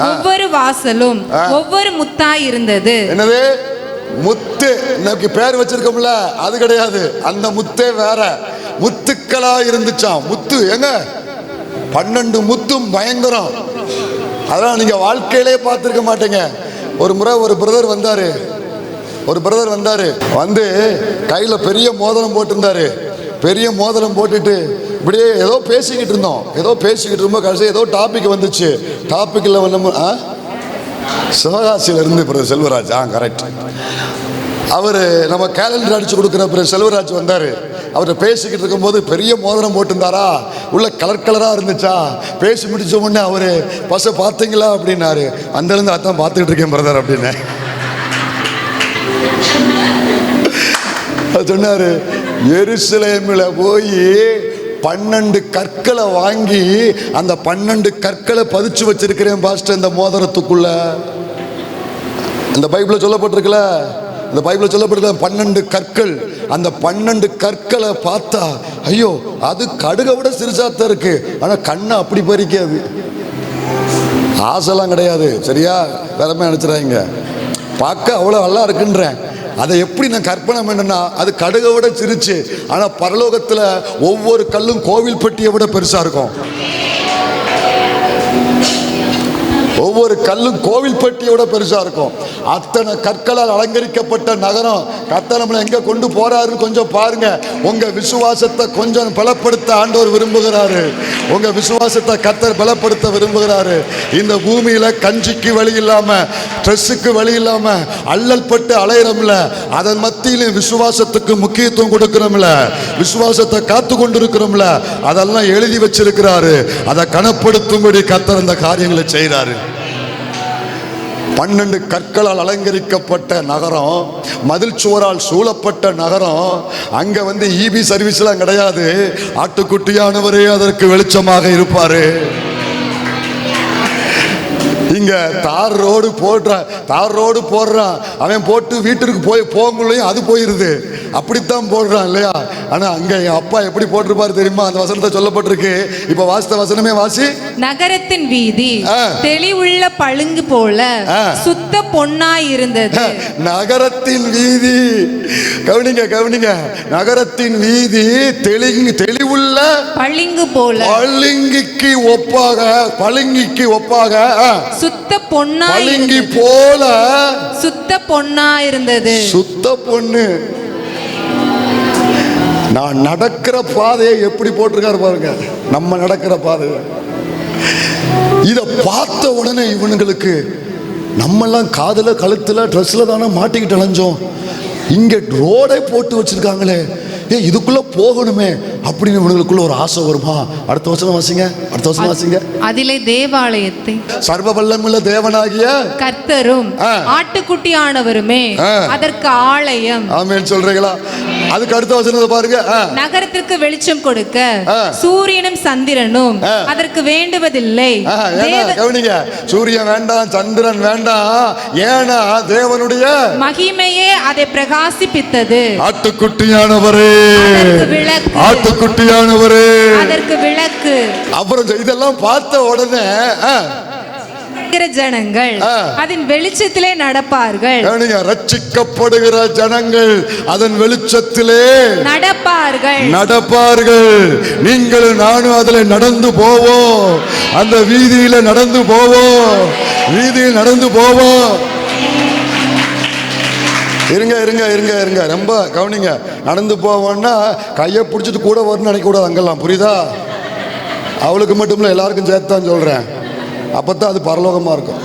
ஒவ்வொரு வாசலும் ஒவ்வொரு முத்தாய் இருந்தது. என்னது முத்து? இன்னைக்கு பேர் வச்சிருக்கோம்ல, அது கிடையாது. அந்த முத்தே வேற, முத்துக்களா இருந்துச்சாம். முத்து எங்க? 12 முத்தும் பயங்கரம். அதெல்லாம் நீங்க வாழ்க்கையிலே பார்த்துருக்க மாட்டீங்க. ஒரு முறை ஒரு பிரதர் வந்தாரு, வந்து கையில பெரிய மோதிரம் போட்டிருந்தாரு. பெரிய மோதிரம் போட்டுட்டு இப்படியே ஏதோ பேசிக்கிட்டு இருந்தோம். கடைசி ஏதோ டாபிக் வந்துச்சு. டாபிக்ல வந்து சிவகாசியில இருந்து பிரதர் செல்வராஜ், கரெக்ட், அவர் நம்ம கேலண்டர் அடிச்சு கொடுக்குற பிரதர் செல்வராஜ் வந்தாரு. அவரை பேசிக்கிட்டு இருக்கும்போது பெரிய மோதிரம் போட்டிருந்தாரா, உள்ள கலரா இருந்துச்சா. பேசி முடிச்ச உடனே அவரு பச பார்த்தீங்களா அப்படின்னாரு. அந்த இருந்து அதான் பார்த்துக்கிட்டு இருக்கேன் பிரதர் அப்படின்னு சொன்னாரு. எருசலேமில் போய் 12 கற்களை வாங்கி அந்த 12 கற்களை பதிச்சு வச்சிருக்கிறேன் பாஸ்டர் இந்த மோதிரத்துக்குள்ள. இந்த பைபிள்ல சொல்லப்பட்டிருக்கல, 12 கற்கள். அந்த 12 கற்களை பார்த்தா ஐயோ, அது கடுகை விட சிறுசாத்தான் இருக்கு. ஆனா கண்ணை அப்படி பறிக்காது. ஆசைலாம் கிடையாது, சரியா? வேறமே நினைச்சிடாங்க. பார்க்க அவ்வளோ நல்லா இருக்குன்றேன். அதை எப்படி நான் கற்பனை பண்ணேன்னா, அது கடுகை விட சிரிச்சு, ஆனா பரலோகத்துல ஒவ்வொரு கல்லும் கோவில் பட்டியை விட பெருசா இருக்கும். ஒவ்வொரு கல்லும் கோவில் பட்டியோட பெருசா இருக்கும். அத்தனை கற்களால் அலங்கரிக்கப்பட்ட நகரம். கர்த்தர் நம்மளை எங்க கொண்டு போறாருன்னு கொஞ்சம் பாருங்க. உங்க விசுவாசத்தை கொஞ்சம் பலப்படுத்த ஆண்டவர் விரும்புகிறாரு. உங்க விசுவாசத்தை கர்த்தர் பலப்படுத்த விரும்புகிறாரு. இந்த பூமியில கஞ்சிக்கு வழி இல்லாம, ட்ரெஸ்ஸுக்கு வழி இல்லாம அல்லல் பட்டு அலையிறோம்ல, அதன் மத்தியில விசுவாசத்துக்கு முக்கியத்துவம் கொடுக்கிறோம்ல, விசுவாசத்தை காத்து கொண்டிருக்கிறோம்ல, அதெல்லாம் எழுதி வச்சிருக்கிறாரு. அதை கனப்படுத்தும்படி கர்த்தர் அந்த காரியங்களை செய்கிறாரு. 12 கற்களால் அலங்கரிக்கப்பட்ட நகரம், மதில் சுவரால் சூழப்பட்ட நகரம். அங்க வந்து ஈபி சர்வீஸ்லாம் கிடையாது. ஆட்டுக்குட்டியானவரே அதற்கு வெளிச்சமாக இருப்பாரு. இங்க தார் ரோடு போடுறான். அவன் போட்டு வீட்டுக்கு போகலையும் அது போயிருது. அப்படித்தான் போடுறான் இல்லையா? ஆனா அங்க என் அப்பா எப்படி போட்டிருப்பாரு தெரியுமா? அந்த வசனத்தை சொல்லப்பட்டிருக்கு. இப்ப வாசித்த வசனமே வாசி. நகரத்தின் வீதி தெளிவுள்ள பளிங்கு போல சுத்த பொன்னாய் இருந்தது. நகரத்தின் வீதி, கவனிங்க, நகரத்தின் வீதி தெளிவுள்ள பளிங்கு போல, பளிங்கிக்கு ஒப்பாக சுத்த பொன்னா, பளிங்கி போல சுத்த பொன்னா இருந்தது. சுத்த பொண்ணு. நான் நடக்கிற பாதையை எப்படி போட்டிருக்காரு பாருங்க. நம்ம நடக்கிற பாதை இத பார்த்த உடனே இவனுங்களுக்கு, நம்மெல்லாம் காதுல கழுத்துல ட்ரெஸ்ல தானே மாட்டிக்கிட்டு அலைஞ்சோம், இங்க ரோடை போட்டு வச்சிருக்காங்களே, இதுக்குள்ள போகணுமே அப்படின்னு இவங்களுக்குள்ள ஒரு ஆசை வருமா? அடுத்த வசனம் வாசிங்க. அதிலே தேவாலயத்தை சர்வ வல்லமுள்ள தேவனாகிய கர்த்தரும் ஆட்டுக்குட்டியானவருமே அதற்கு ஆலயம். ஆமென் சொல்றீங்களா? அதுக்கு அடுத்த வசனத்தை பாருங்க. நகரத்திற்கு வெளிச்சம் கொடுக்க சூரியனும் சந்திரனும் அதற்கு வேண்டுவதில்லை. கவனிங்க, சூரியன் வேண்டாம், சந்திரன் வேண்டாம். ஏன்னா தேவனுடைய மகிமையே அதை பிரகாசிப்பித்தது. ஆட்டுக்குட்டியானவரே, ஆட்டுக்குட்டியானவரே அதற்கு விளக்கு. அப்புறம் இதெல்லாம் பார்த்த உடனே ஜனங்கள் அதன் வெளிச்சத்திலே நடப்பார்கள். ரட்சிக்கப்படுகிற ஜனங்கள் அதன் வெளிச்சத்திலே நடப்பார்கள். நீங்கள் நானும் அதில் நடந்து போவோம். அந்த வீதியில நடந்து போவோம். இருங்க ரொம்ப கவனிங்க. நடந்து போவோம்னா கையை பிடிச்சிட்டு கூட வரணும்னு நினைக்க கூடாது. அங்கெல்லாம் புரியுதா? அவளுக்கு மட்டும் இல்லை, எல்லாருக்கும் சேர்த்து தான் சொல்றேன். அப்பத்தான் அது பரலோகமா இருக்கும்.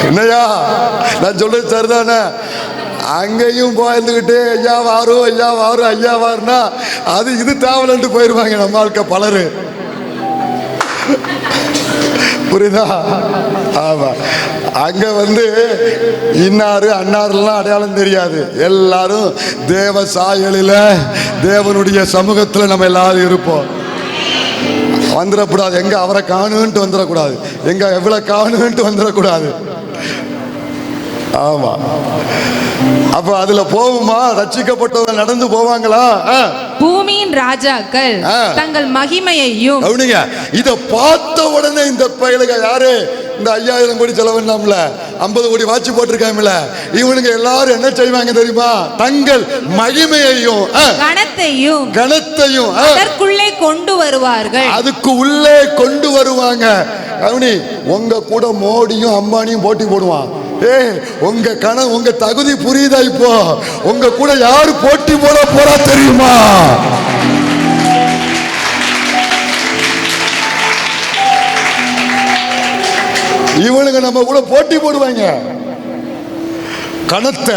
என்னையா நான் சொல்றது சரிதானே? அங்கேயும் போயிருந்துக்கிட்டு ஐயா வாரும் ஐயா வாரும் ஐயா வாருன்னா அது இது தேவலன்ட்டு போயிருவாங்க நம்ம ஆட்க பலரு. புரியுதா? ஆமா. அங்க இன்னாரு அன்னாருலாம் அடையாளம் தெரியாது. எல்லாரும் தேவ சாயலில தேவனுடைய சமூகத்துல நம்ம எல்லாரும் இருப்போம். வந்துடக்கூடாது, எங்க அவரை காணுன்ட்டு வந்துடக்கூடாது, எங்க எவ்வளவு காணுன்ட்டு வந்துடக்கூடாது. ஆமா. அப்ப அதுல போகுமா? ரட்சிக்கப்பட்டவங்க நடந்து போவாங்களா? பூமியின் ராஜாக்கள் தங்கள் மகிமையையும். இத பார்த்த உடனே இந்த பயிலுக யாரு? இந்த 5000 கோடி செலவுனாம்ல, 50 கோடி வாட்சி போட்டிருக்காங்கல்ல, இவனுங்க எல்லாரும் என்ன செய்வாங்க தெரியுமா? தங்கள் மகிமையையும் கனத்தையும் அதற்குள்ளே கொண்டு வருவார்கள். அதுக்கு உள்ளே கொண்டு வருவாங்க. உங்க கூட மோடியும் அம்பானியும் போட்டி போடுவான். உங்க தகுதி புரியுதா? இப்போ உங்க கூட யாரு போட்டி போட போறா தெரியுமா? இவனுங்க நம்ம கூட போட்டி போடுவாங்க. கனத்த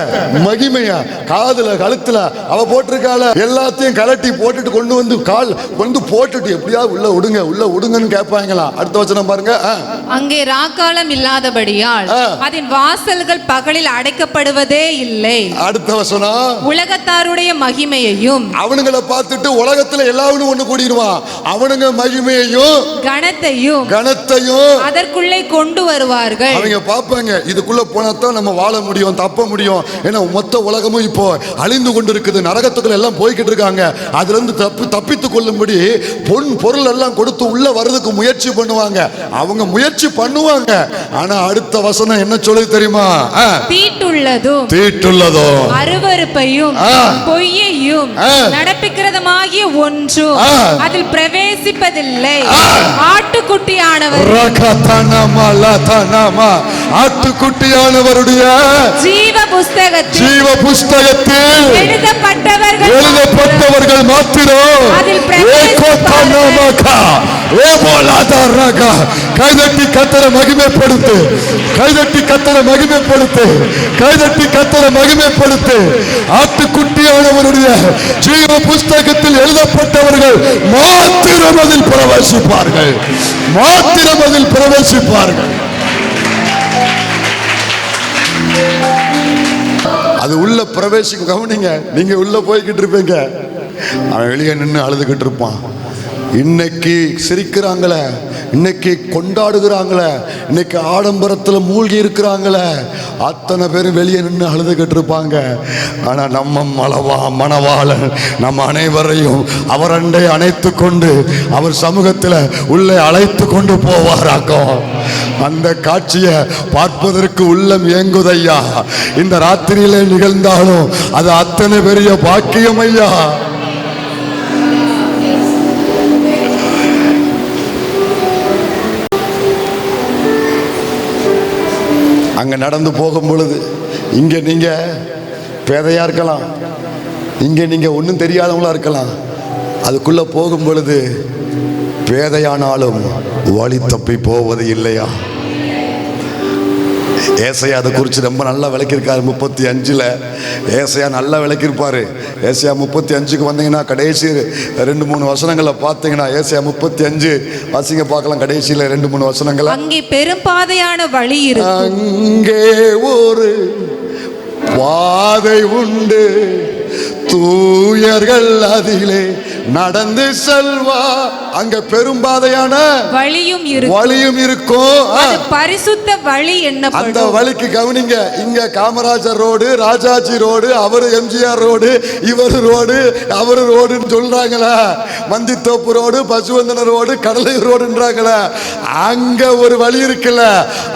மகிமையா காதுல கழுத்துல அவ போட்டிருக்கால எல்லாத்தையும் கலட்டி போட்டுட்டு கொண்டு போட்டுட்டு எப்படியாவது உள்ள விடுங்க உள்ள விடுங்கன்னு கேட்பாங்களா? அடுத்த வசனம் பாருங்க. அங்கே ராக்காலம் இல்லாதபடியால் அதன் வாசல்கள் பகலில் அடைக்கப்படுவதே இல்லை. அடுத்த வசனம். உலகத்தாருடைய மகிமையையும் அவனுங்களை பார்த்துட்டு உலகத்துல எல்லாரும் ஒண்ணு கூடிடுவான். அவனுங்க மகிமையையும் கனத்தையும் அதற்குள்ளே கொண்டு வருவார்கள். அவங்க பார்ப்பாங்க, இதுக்குள்ள போனாதான் நம்ம வாழ முடியும், தப்ப முடியும். ஏன்னா மொத்த உலகமும் இப்போ அழிந்து கொண்டிருக்குது, நரகத்துக்குள்ள எல்லாம் போய்கிட்டு இருக்காங்க. அதுல இருந்து தப்பித்துக் கொள்ளும்படி பொருள் எல்லாம் கொடுத்து உள்ள வர்றதுக்கு முயற்சி பண்ணுவாங்க. அவங்க முயற்சி பண்ணுவாங்க. ஆனா அடுத்த வசனம் என்ன சொல்லுது தெரியுமா? தீட்டுள்ளதும் அருவருப்பையும் பொய்யையும் நடப்பிக்கிறதுமாகிய ஒன்றும் அதில் பிரவேசிப்பதில்லை. ஆட்டுக்குட்டியானவருடைய ஜீவ புஸ்தகத்தில் எழுதப்பட்டவர்கள் மாத்திரம் கைதட்டி கர்த்தரை மகிமைப்படுத்து, கைதட்டி கர்த்தரை மகிமைப்படுத்து, கைதட்டி கர்த்தரை மகிமைப்படுத்து. ஆட்டுக்குட்டியானவருடைய ஜீவ புஸ்தகத்தில் எழுதப்பட்டவர்கள் மாத்திரம் அதில் பிரவேசிப்பார்கள், மாத்திரம் அதில் பிரவேசிப்பார்கள். அது உள்ள பிரவேசிக்க கவனிங்க. நீங்க உள்ள போய்கிட்டு இருப்பீங்க, அவன் வெளியே நின்று அழுதுகிட்டு இருப்பான். இன்னைக்கு சிரிக்கிறாங்களே, இன்னைக்கு கொண்டாடுகிறாங்களே, இன்னைக்கு ஆடம்பரத்தில் மூழ்கி இருக்கிறாங்களே, அத்தனை பேரும் வெளியே நின்று அழுதுகிட்டு இருப்பாங்க. ஆனா நம்ம மணவாளன் நம்ம அனைவரையும் அவரண்டை அணைத்து கொண்டு அவர் சமூகத்தில் உள்ளே அழைத்து கொண்டு போவாராக்கும். அந்த காட்சியை பார்ப்பதற்கு உள்ளம் ஏங்குதையா. இந்த ராத்திரியிலே நிகழ்ந்தாலும் அது அத்தனை பெரிய பாக்கியம் ஐயா. அங்க நடந்து போகும் பொழுது இங்க நீங்க பேதையா இருக்கலாம், இங்க நீங்க ஒன்றும் தெரியாதவங்களா இருக்கலாம். அதுக்குள்ள போகும் பொழுது பேதையானாலும் வழி தப்பி போவது இல்லையா? ஏசையா அதை குறித்து ரொம்ப நல்லா விளக்கியிருக்காரு. 35 ஏசையா நல்லா விளக்கியிருப்பாரு. ஏசையா 35க்கு வந்தீங்கன்னா கடைசி 2-3 வசனங்களை பார்த்தீங்கன்னா, ஏசையா 35 வாசிங்க பார்க்கலாம். கடைசியில் 2-3 வசனங்கள். அங்கே பெரும்பாதையான வழி இருக்கு, அங்கே ஒரு பாதை உண்டு, தூயர்கள் அதிலே நடந்து செல்வா. அங்க பெரும்பாதையான வழியும் இருக்கும். பரிசுத்த வழி என்ன? அந்த வழிக்கு கவனிங்க. இங்க காமராஜர் ரோடு, ராஜாஜி ரோடு, அவரு எம்ஜிஆர் ரோடு, இவர் ரோடு, அவரு ரோடுன்னு சொல்றாங்களா? மந்தித்தோப்பு ரோடு, பசுவந்தன ரோடு, கடலூர் ரோடுன்றாங்களா? அங்க ஒரு வழி இருக்குல்ல,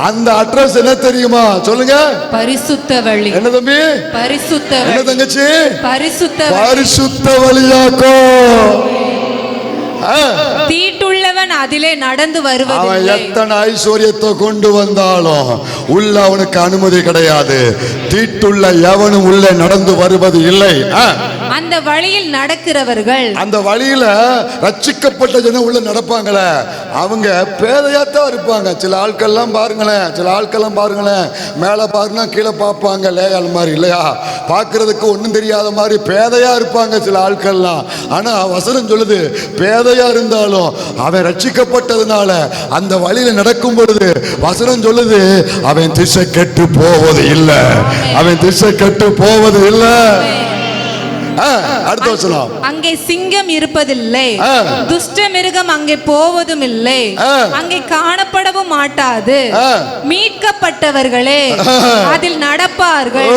அந்த அட்ரஸ் என்ன தெரியுமா? சொல்லுங்க. பரிசுத்த வழி. என்ன தம்பி? பரிசுத்த வழி. என்ன தங்கச்சி? பரிசுத்த வழியாக்கோ. தீட்டுள்ளவன் அதிலே நடந்து வருவது. அவன் எத்தனை ஐஸ்வர்யத்தை கொண்டு வந்தாலும் உள்ள அவனுக்கு அனுமதி கிடையாது. தீட்டுள்ள எவனும் உள்ளே நடந்து வருவது இல்லை. அந்த வழியில் நடக்கிறவர்கள், அந்த வழியில ரட்சிக்கப்பட்ட ஜனம் உள்ள நடப்பாங்களே அவங்க பேதையாத்தான் இருப்பாங்க. சில ஆட்கள்லாம் பாருங்களேன், மேல பாருங்க கீழே பார்ப்பாங்க, லேயால் மாதிரி இல்லையா, பார்க்கறதுக்கு ஒன்றும் தெரியாத மாதிரி பேதையா இருப்பாங்க சில ஆட்கள்லாம். ஆனா வசனம் சொல்லுது, பேதையா இருந்தாலும் அவன் ரட்சிக்கப்பட்டதுனால அந்த வழியில நடக்கும் பொழுது வசனம் சொல்லுது, அவன் திசை கெட்டு போவது இல்லை, அவன் திசை கெட்டு போவது இல்லை. அடுத்த வசனம், அங்கே சிங்கம் இருப்பதில்லை, துஷ்ட மிருகம் அங்கே போவதும் இல்லை, அங்கே காணப்படவும் மாட்டாது, மீட்கப்பட்டவர்களே அதில் நடப்பார்கள்.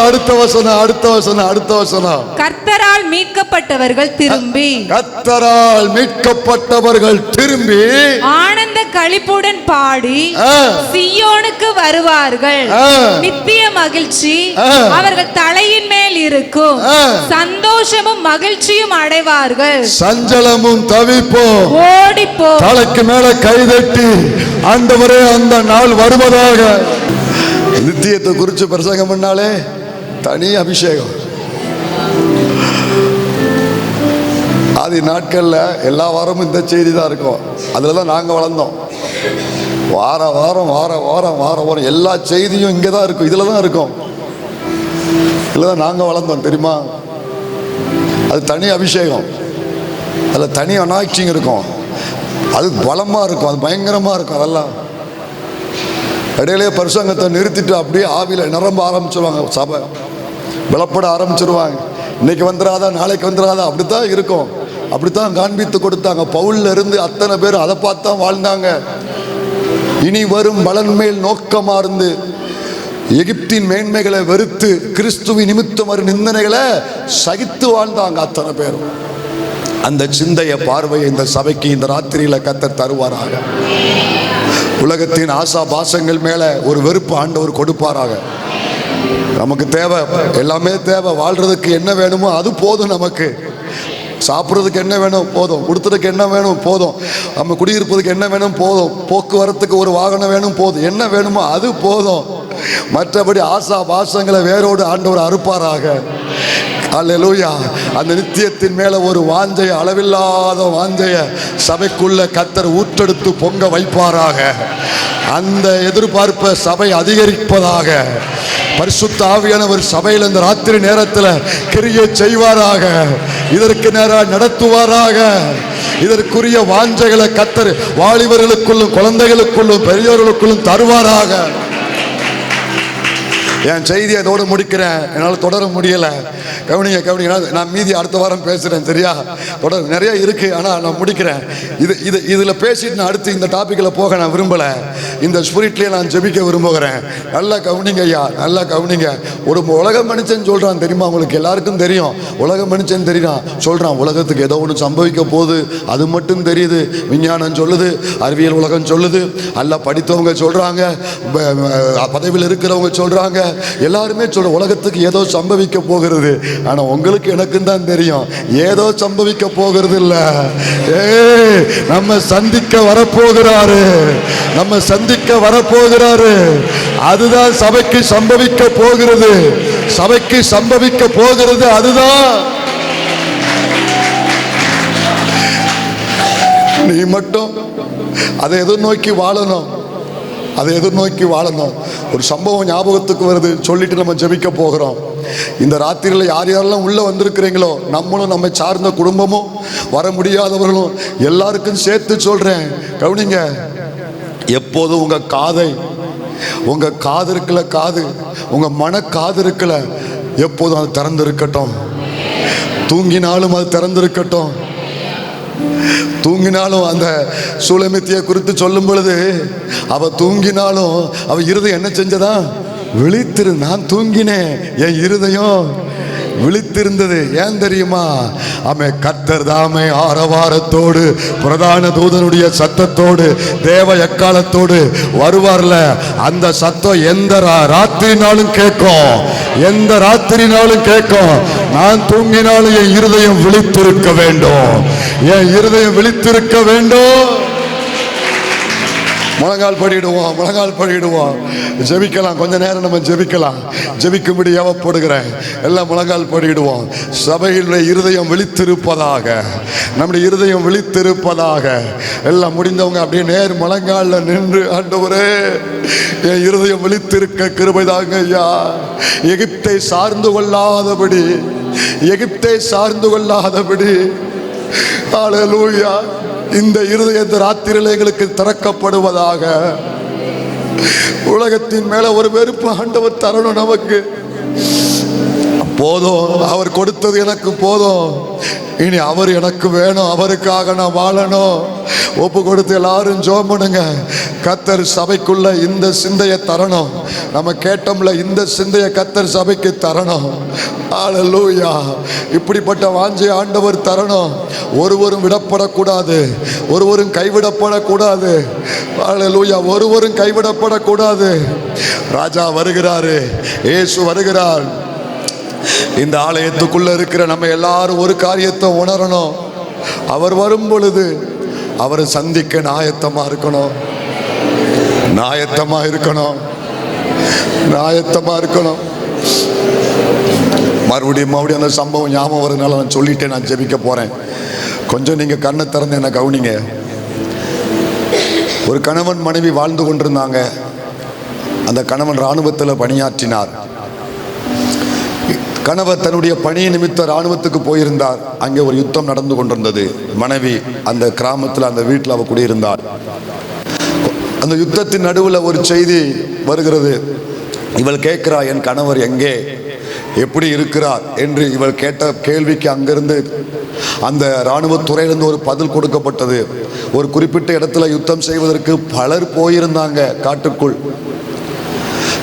அடுத்த வசனம், கர்த்தரால் மீட்கப்பட்டவர்கள் திரும்பி ஆனந்த களிப்புடன் பாடி சீயோனுக்கு வருவார்கள். நித்திய மகிழ்ச்சி அவர்கள் தலையின் மேல் இருக்கும், சந்தோஷமும் மகிழ்ச்சியும் அடைவார்கள். சஞ்சலமும் தவிப்பும் ஓடிப்போ தலைக்கு மேல கைதட்டி ஆண்டவரே அந்த நாள் வருவதாக. நித்தியத்தை குறித்து பிரசங்கம் பண்ணாலே தனி அபிஷேகம். ஆதி நாட்கள்ல எல்லா வாரமும் இந்த செய்தி தான் இருக்கும். அதுலதான் நாங்க வளர்ந்தோம். வாரம் எல்லா செய்தியும் இங்கே தான் இருக்கும், இதுல தான் இருக்கும். இதுலதான் நாங்க வளர்ந்தோம் தெரியுமா. அது தனி அபிஷேகம், அதில் தனி அனாய்ச்சிங் இருக்கும், அது பலமாக இருக்கும், அது பயங்கரமாக இருக்கும். அதெல்லாம் இடையிலே பிரசங்கத்தை நிறுத்திட்டு அப்படியே ஆவியில் நிரம்ப ஆரம்பிச்சிருவாங்க, சபை பலப்பட ஆரம்பிச்சிருவாங்க. இன்னைக்கு வந்துடாதா நாளைக்கு வந்துடாதா, அப்படித்தான் இருக்கும். அப்படித்தான் காண்பித்து கொடுத்தாங்க. பவுல்ல இருந்து அத்தனை பேர் அதை பார்த்து தான் வாழ்ந்தாங்க. இனி வரும் பலன் மேல் நோக்கமாக இருந்து எகிப்தின் மேன்மைகளை வெறுத்து கிறிஸ்துவின் நிமித்தம் வரும் நிந்தனைகளை சகித்து வாழ்ந்தாங்க அத்தனை பேரும். அந்த சிந்தைய பார்வையை இந்த சபைக்கு இந்த ராத்திரியில கர்த்தர் தருவாராக. உலகத்தின் ஆசா பாசங்கள் மேல ஒரு வெறுப்பு ஆண்டவர் கொடுப்பாராக. நமக்கு தேவை, எல்லாமே தேவை. வாழ்றதுக்கு என்ன வேணுமோ அது போதும். நமக்கு சாப்பிட்றதுக்கு என்ன வேணும் போதும், கொடுத்துறதுக்கு என்ன வேணும் போதும், நம்ம குடியிருப்பதுக்கு என்ன வேணும் போதும், போக்குவரத்துக்கு ஒரு வாகனம் வேணும் போதும், என்ன வேணுமோ அது போதும். மற்றபடி ஆசா பாசங்களை வேரோடு ஆண்டவர் அறுப்பாராக. அல்லேலூயா. அந்த நித்தியத்தின் மேல ஒரு வாஞ்சைய, அளவில்லாத வாஞ்சைய சபைக்குள்ள கர்த்தர் ஊற்றெடுத்து பொங்க வைப்பாராக. அந்த எதிர்பார்ப்பை சபை அதிகரிப்பதாக. பரிசுத்த ஆவியானவர் சபையில் இந்த ராத்திரி நேரத்தில் கிரியை செய்வாராக. இதற்கு நேராக நடத்துவாராக. இதற்குரிய வாஞ்சைகளை கர்த்தர் வாலிபர்களுக்குள்ளும் குழந்தைகளுக்குள்ளும் பெரியோர்களுக்குள்ளும் தருவாராக. என் செய்தியை அதோடு முடிக்கிறேன், என்னால் தொடர முடியலை. கவனிங்க, நான் மீதி அடுத்த வாரம் பேசுகிறேன், சரியா? தொடர் நிறைய இருக்குது, ஆனால் நான் முடிக்கிறேன். இதில் பேசிட்டு நான் அடுத்து இந்த டாப்பிக்கில் போக நான் விரும்பலை. இந்த ஸ்பிரிட்லேயே நான் ஜெபிக்க விரும்புகிறேன். நல்லா கவனிங்க ஐயா, நல்லா கவனிங்க. ஒரு உலக மனுஷன் சொல்கிறான் தெரியுமா, உங்களுக்கு எல்லாருக்கும் தெரியும். உலக மனுஷன் தெரியும் சொல்கிறான், உலகத்துக்கு ஏதோ ஒன்று சம்பவிக்க போகுது, அது மட்டும் தெரியுது. விஞ்ஞானம் சொல்லுது, அறிவியல் உலகம் சொல்லுது, நல்லா படித்தவங்க சொல்கிறாங்க, பதவியில் இருக்கிறவங்க சொல்கிறாங்க, எல்லாருமே சொல்ற உலகத்துக்கு ஏதோ சம்பவிக்க போகிறது. ஆனா உங்களுக்கு எனக்கும் தான் தெரியும், ஏதோ சம்பவிக்க போகிறது இல்ல. நம்ம சந்திக்க வரப்போகிறாரு. அதுதான் சபைக்கு சம்பவிக்க போகிறது. சபைக்கு சம்பவிக்க போகிறது அதுதான். நீ மட்டும் அதை எதிர்நோக்கி வாழணும். ஒரு சம்பவம் ஞாபகத்துக்கு வருது, சொல்லிட்டு நம்ம ஜெபிக்க போகிறோம். இந்த ராத்திரியில் யார் யாரெல்லாம் உள்ள வந்திருக்கிறீங்களோ, நம்மளும் நம்மை சார்ந்த குடும்பமும் வர முடியாதவர்களும் எல்லாருக்கும் சேர்த்து சொல்றேன், கவனிங்க. எப்போதும் உங்க காது இருக்கல, உங்க மன காது இருக்கல, எப்போதும் அது திறந்திருக்கட்டும். தூங்கினாலும் அது திறந்திருக்கட்டும். தூங்கினாலும் அந்த சூலமித்தியை குறித்து சொல்லும் பொழுது, அவ தூங்கினாலும் அவ இருதயம் என்ன செஞ்சதா? விழித்திரு. நான் தூங்கினேன், என் இருதயம் விழித்திருந்தது. ஏன் தெரியுமா? அவன் கர்த்தர் தாமே ஆரவாரத்தோடு, பிரதான தூதனுடைய சத்தத்தோடு, தேவ எக்காலத்தோடு வருவார்ல. அந்த சத்தம் எந்த ராத்திரினாலும் கேட்கும். நான் தூங்கினாலும் என் இருதயம் விழித்திருக்க வேண்டும். முழங்கால் படிடுவோம், முழங்கால் படிடுவோம். ஜெபிக்கலாம், கொஞ்ச நேரம் நம்ம ஜெபிக்கலாம். ஜெபிக்கும்படி ஏவப்படுகிறேன். எல்லாம் முழங்கால் படிடுவோம். சபையினுடைய இருதயம் விழித்திருப்பதாக, நம்முடைய இருதயம் விழித்திருப்பதாக. எல்லாம் முடிந்தவங்க அப்படியே நேர் முழங்கால நின்று, ஆண்டவரே என் இருதயம் விழித்திருக்க கிருபைதாங்க ஐயா. எகிப்தை சார்ந்து கொள்ளாதபடி, எகிப்தை சார்ந்து கொள்ளாதபடி. ஹல்லேலூயா. இந்த இருதயத்தை ராத்திரியில் எங்களுக்கு திறக்கப்படுவதாக. உலகத்தின் மேல ஒரு வெறுப்பு ஆண்டவர் தரணும் நமக்கு. போதும், அவர் கொடுத்தது எனக்கு போதும், இனி அவர் எனக்கு வேணும், அவருக்காக நான் வாழணும். ஒப்பு கொடுத்து எல்லாரும் ஜெபம் பண்ணுங்க. கர்த்தர் சபைக்குள்ள இந்த சிந்தையை தரணும். நம்ம கேட்டோம்ல, இந்த சிந்தையை கர்த்தர் சபைக்கு தரணும். ஹல்லேலூயா. இப்படிப்பட்ட வாஞ்சை ஆண்டவர் தரணும். ஒருவரும் விடப்படக்கூடாது, ஒருவரும் கைவிடப்படக்கூடாது. ஹல்லேலூயா. ஒருவரும் கைவிடப்படக்கூடாது. ராஜா வருகிறாரு, இயேசு வருகிறார். இந்த ஆலயத்துக்குள்ள இருக்கிற நம்ம எல்லாரும் ஒரு காரியத்தை உணரணும். அவர் வரும் பொழுது அவரை சந்திக்க ஆயத்தமா இருக்கணும், ஆயத்தமா இருக்கணும், ஆயத்தமா இருக்கணும். மறுபடியும் அந்த சம்பவம் ஞாபகம் வரதுனால நான் சொல்லிட்டேன், நான் ஜெபிக்க போறேன். கொஞ்சம் நீங்க கண்ணை திறந்து என்ன கவனிங்க. ஒரு கணவன் மனைவி வாழ்ந்து கொண்டிருந்தாங்க. அந்த கணவன் இராணுவத்தில் பணியாற்றினார். கணவர் தன்னுடைய பணி நிமித்த இராணுவத்துக்கு போயிருந்தார். அங்கே ஒரு யுத்தம் நடந்து கொண்டிருந்தது. மனைவி அந்த கிராமத்தில், அந்த வீட்டில் அவ குடியிருந்தார். அந்த யுத்தத்தின் நடுவில் ஒரு செய்தி வருகிறது. இவள் கேட்கிறா, என் கணவர் எங்கே, எப்படி இருக்கிறார் என்று இவள் கேட்ட கேள்விக்கு அங்கிருந்து அந்த இராணுவத்துறையிலிருந்து ஒரு பதில் கொடுக்கப்பட்டது. ஒரு குறிப்பிட்ட இடத்துல யுத்தம் செய்வதற்கு பலர் போயிருந்தாங்க காட்டுக்குள்.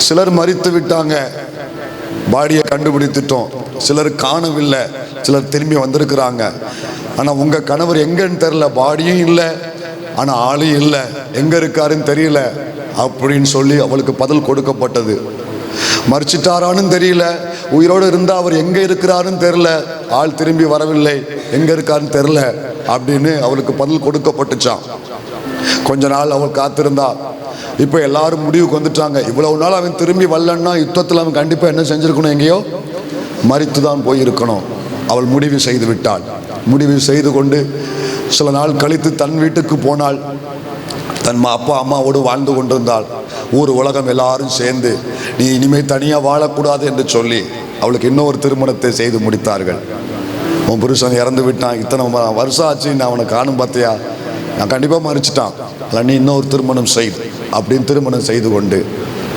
சிலர் மரித்து விட்டாங்க, பாடியை கண்டுபிடித்துட்டோம். சிலர் காணவில்லை, சிலர் திரும்பி வந்திருக்கிறாங்க. ஆனால் உங்கள் கணவர் எங்கன்னு தெரியல, பாடியும் இல்லை, ஆனால் ஆளும் இல்லை, எங்கே இருக்காருன்னு தெரியல அப்படின்னு சொல்லி அவளுக்கு பதில் கொடுக்கப்பட்டது. மறிச்சிட்டாரான்னு தெரியல, உயிரோடு இருந்தால் அவர் எங்கே இருக்கிறாருன்னு தெரியல, ஆள் திரும்பி வரவில்லை, எங்கே இருக்காருன்னு தெரியல அப்படின்னு அவளுக்கு பதில் கொடுக்கப்பட்டுச்சான். கொஞ்ச நாள் அவள் காத்திருந்தா. இப்போ எல்லாரும் முடிவுக்கு வந்துட்டாங்க, இவ்வளவு நாள் அவன் திரும்பி வரலன்னா யுத்தத்தில் அவன் கண்டிப்பாக என்ன செஞ்சிருக்கணும், எங்கேயோ மரித்து தான் போயிருக்கணும். அவள் முடிவு செய்து விட்டாள். முடிவு செய்து கொண்டு சில நாள் கழித்து தன் வீட்டுக்கு போனாள். தன் அப்பா அம்மாவோடு வாழ்ந்து கொண்டிருந்தாள். ஊர் உலகம் எல்லாரும் சேர்ந்து, நீ இனிமேல் தனியாக வாழக்கூடாது என்று சொல்லி அவளுக்கு இன்னொரு திருமணத்தை செய்து முடித்தார்கள். உன் புருஷன் இறந்து விட்டான், இத்தனை வருஷம் ஆச்சு, நான் அவனை காணும் பார்த்தியா, நான் கண்டிப்பாக மறிச்சிட்டான், நீ இன்னொரு திருமணம் செய் அப்படின்னு திருமணம் செய்து கொண்டு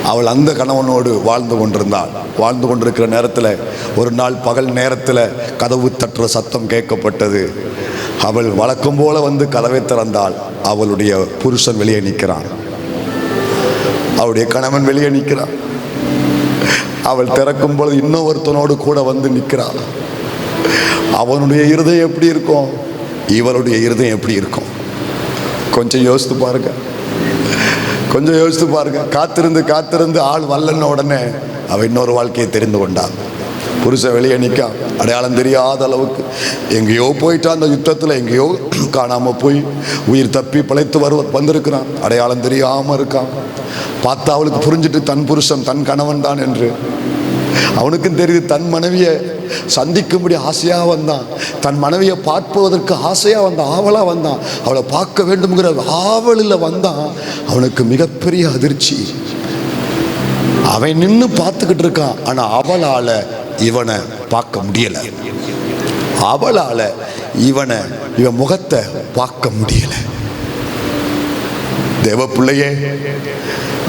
அவள் அந்த கணவனோடு வாழ்ந்து கொண்டிருந்தாள். வாழ்ந்து கொண்டிருக்கிற நேரத்தில் ஒரு நாள் பகல் நேரத்தில் கதவு தட்டுற சத்தம் கேட்கப்பட்டது. அவள் வழக்கம் போல வந்து கதவை திறந்தாள். அவளுடைய புருஷன் வெளியே நிற்கிறான், அவளுடைய கணவன் வெளியே நிற்கிறான். அவள் திறக்கும் பொழுது இன்னொருத்தனோடு கூட வந்து நிற்கிறாள். அவனுடைய இருதயம் எப்படி இருக்கும், இவளுடைய இருதயம் எப்படி இருக்கும்? கொஞ்சம் யோசித்து பாருங்க, கொஞ்சம் யோசித்து பாருங்க. காத்திருந்து காத்திருந்து ஆள் வல்லன்ன உடனே அவ இன்னொரு வாழ்க்கையை தெரிந்து கொண்டாள். புருஷன் வெளியே நிற்க அடையாளம் தெரியாத அளவுக்கு எங்கேயோ போயிட்டான். அந்த யுத்தத்தில் எங்கேயோ காணாமல் போய் உயிர் தப்பி பிழைத்து வந்திருக்கிறான். அடையாளம் தெரியாமல் இருக்கான். பார்த்தா அவளுக்கு புரிஞ்சிட்டு தன் புருஷன் தன் கணவன் தான் என்று. அவனுக்கும் தெரியுது, தன் மனைவியை சந்திக்கும்படி ஆசையாக வந்தான், தன் மனைவியை பார்ப்பதற்கு ஆசையாக வந்தான், ஆவலாக வந்தான், அவளை பார்க்க வேண்டும்ங்கிற ஆவலில் வந்தான். அவனுக்கு மிகப்பெரிய அதிர்ச்சி. அவன் நின்று பார்த்துக்கிட்டு இருக்கான், ஆனால் அவளால் இவனை பார்க்க முடியலை. அவளால் இவன் முகத்தை பார்க்க முடியலை. தேவ பிள்ளையே,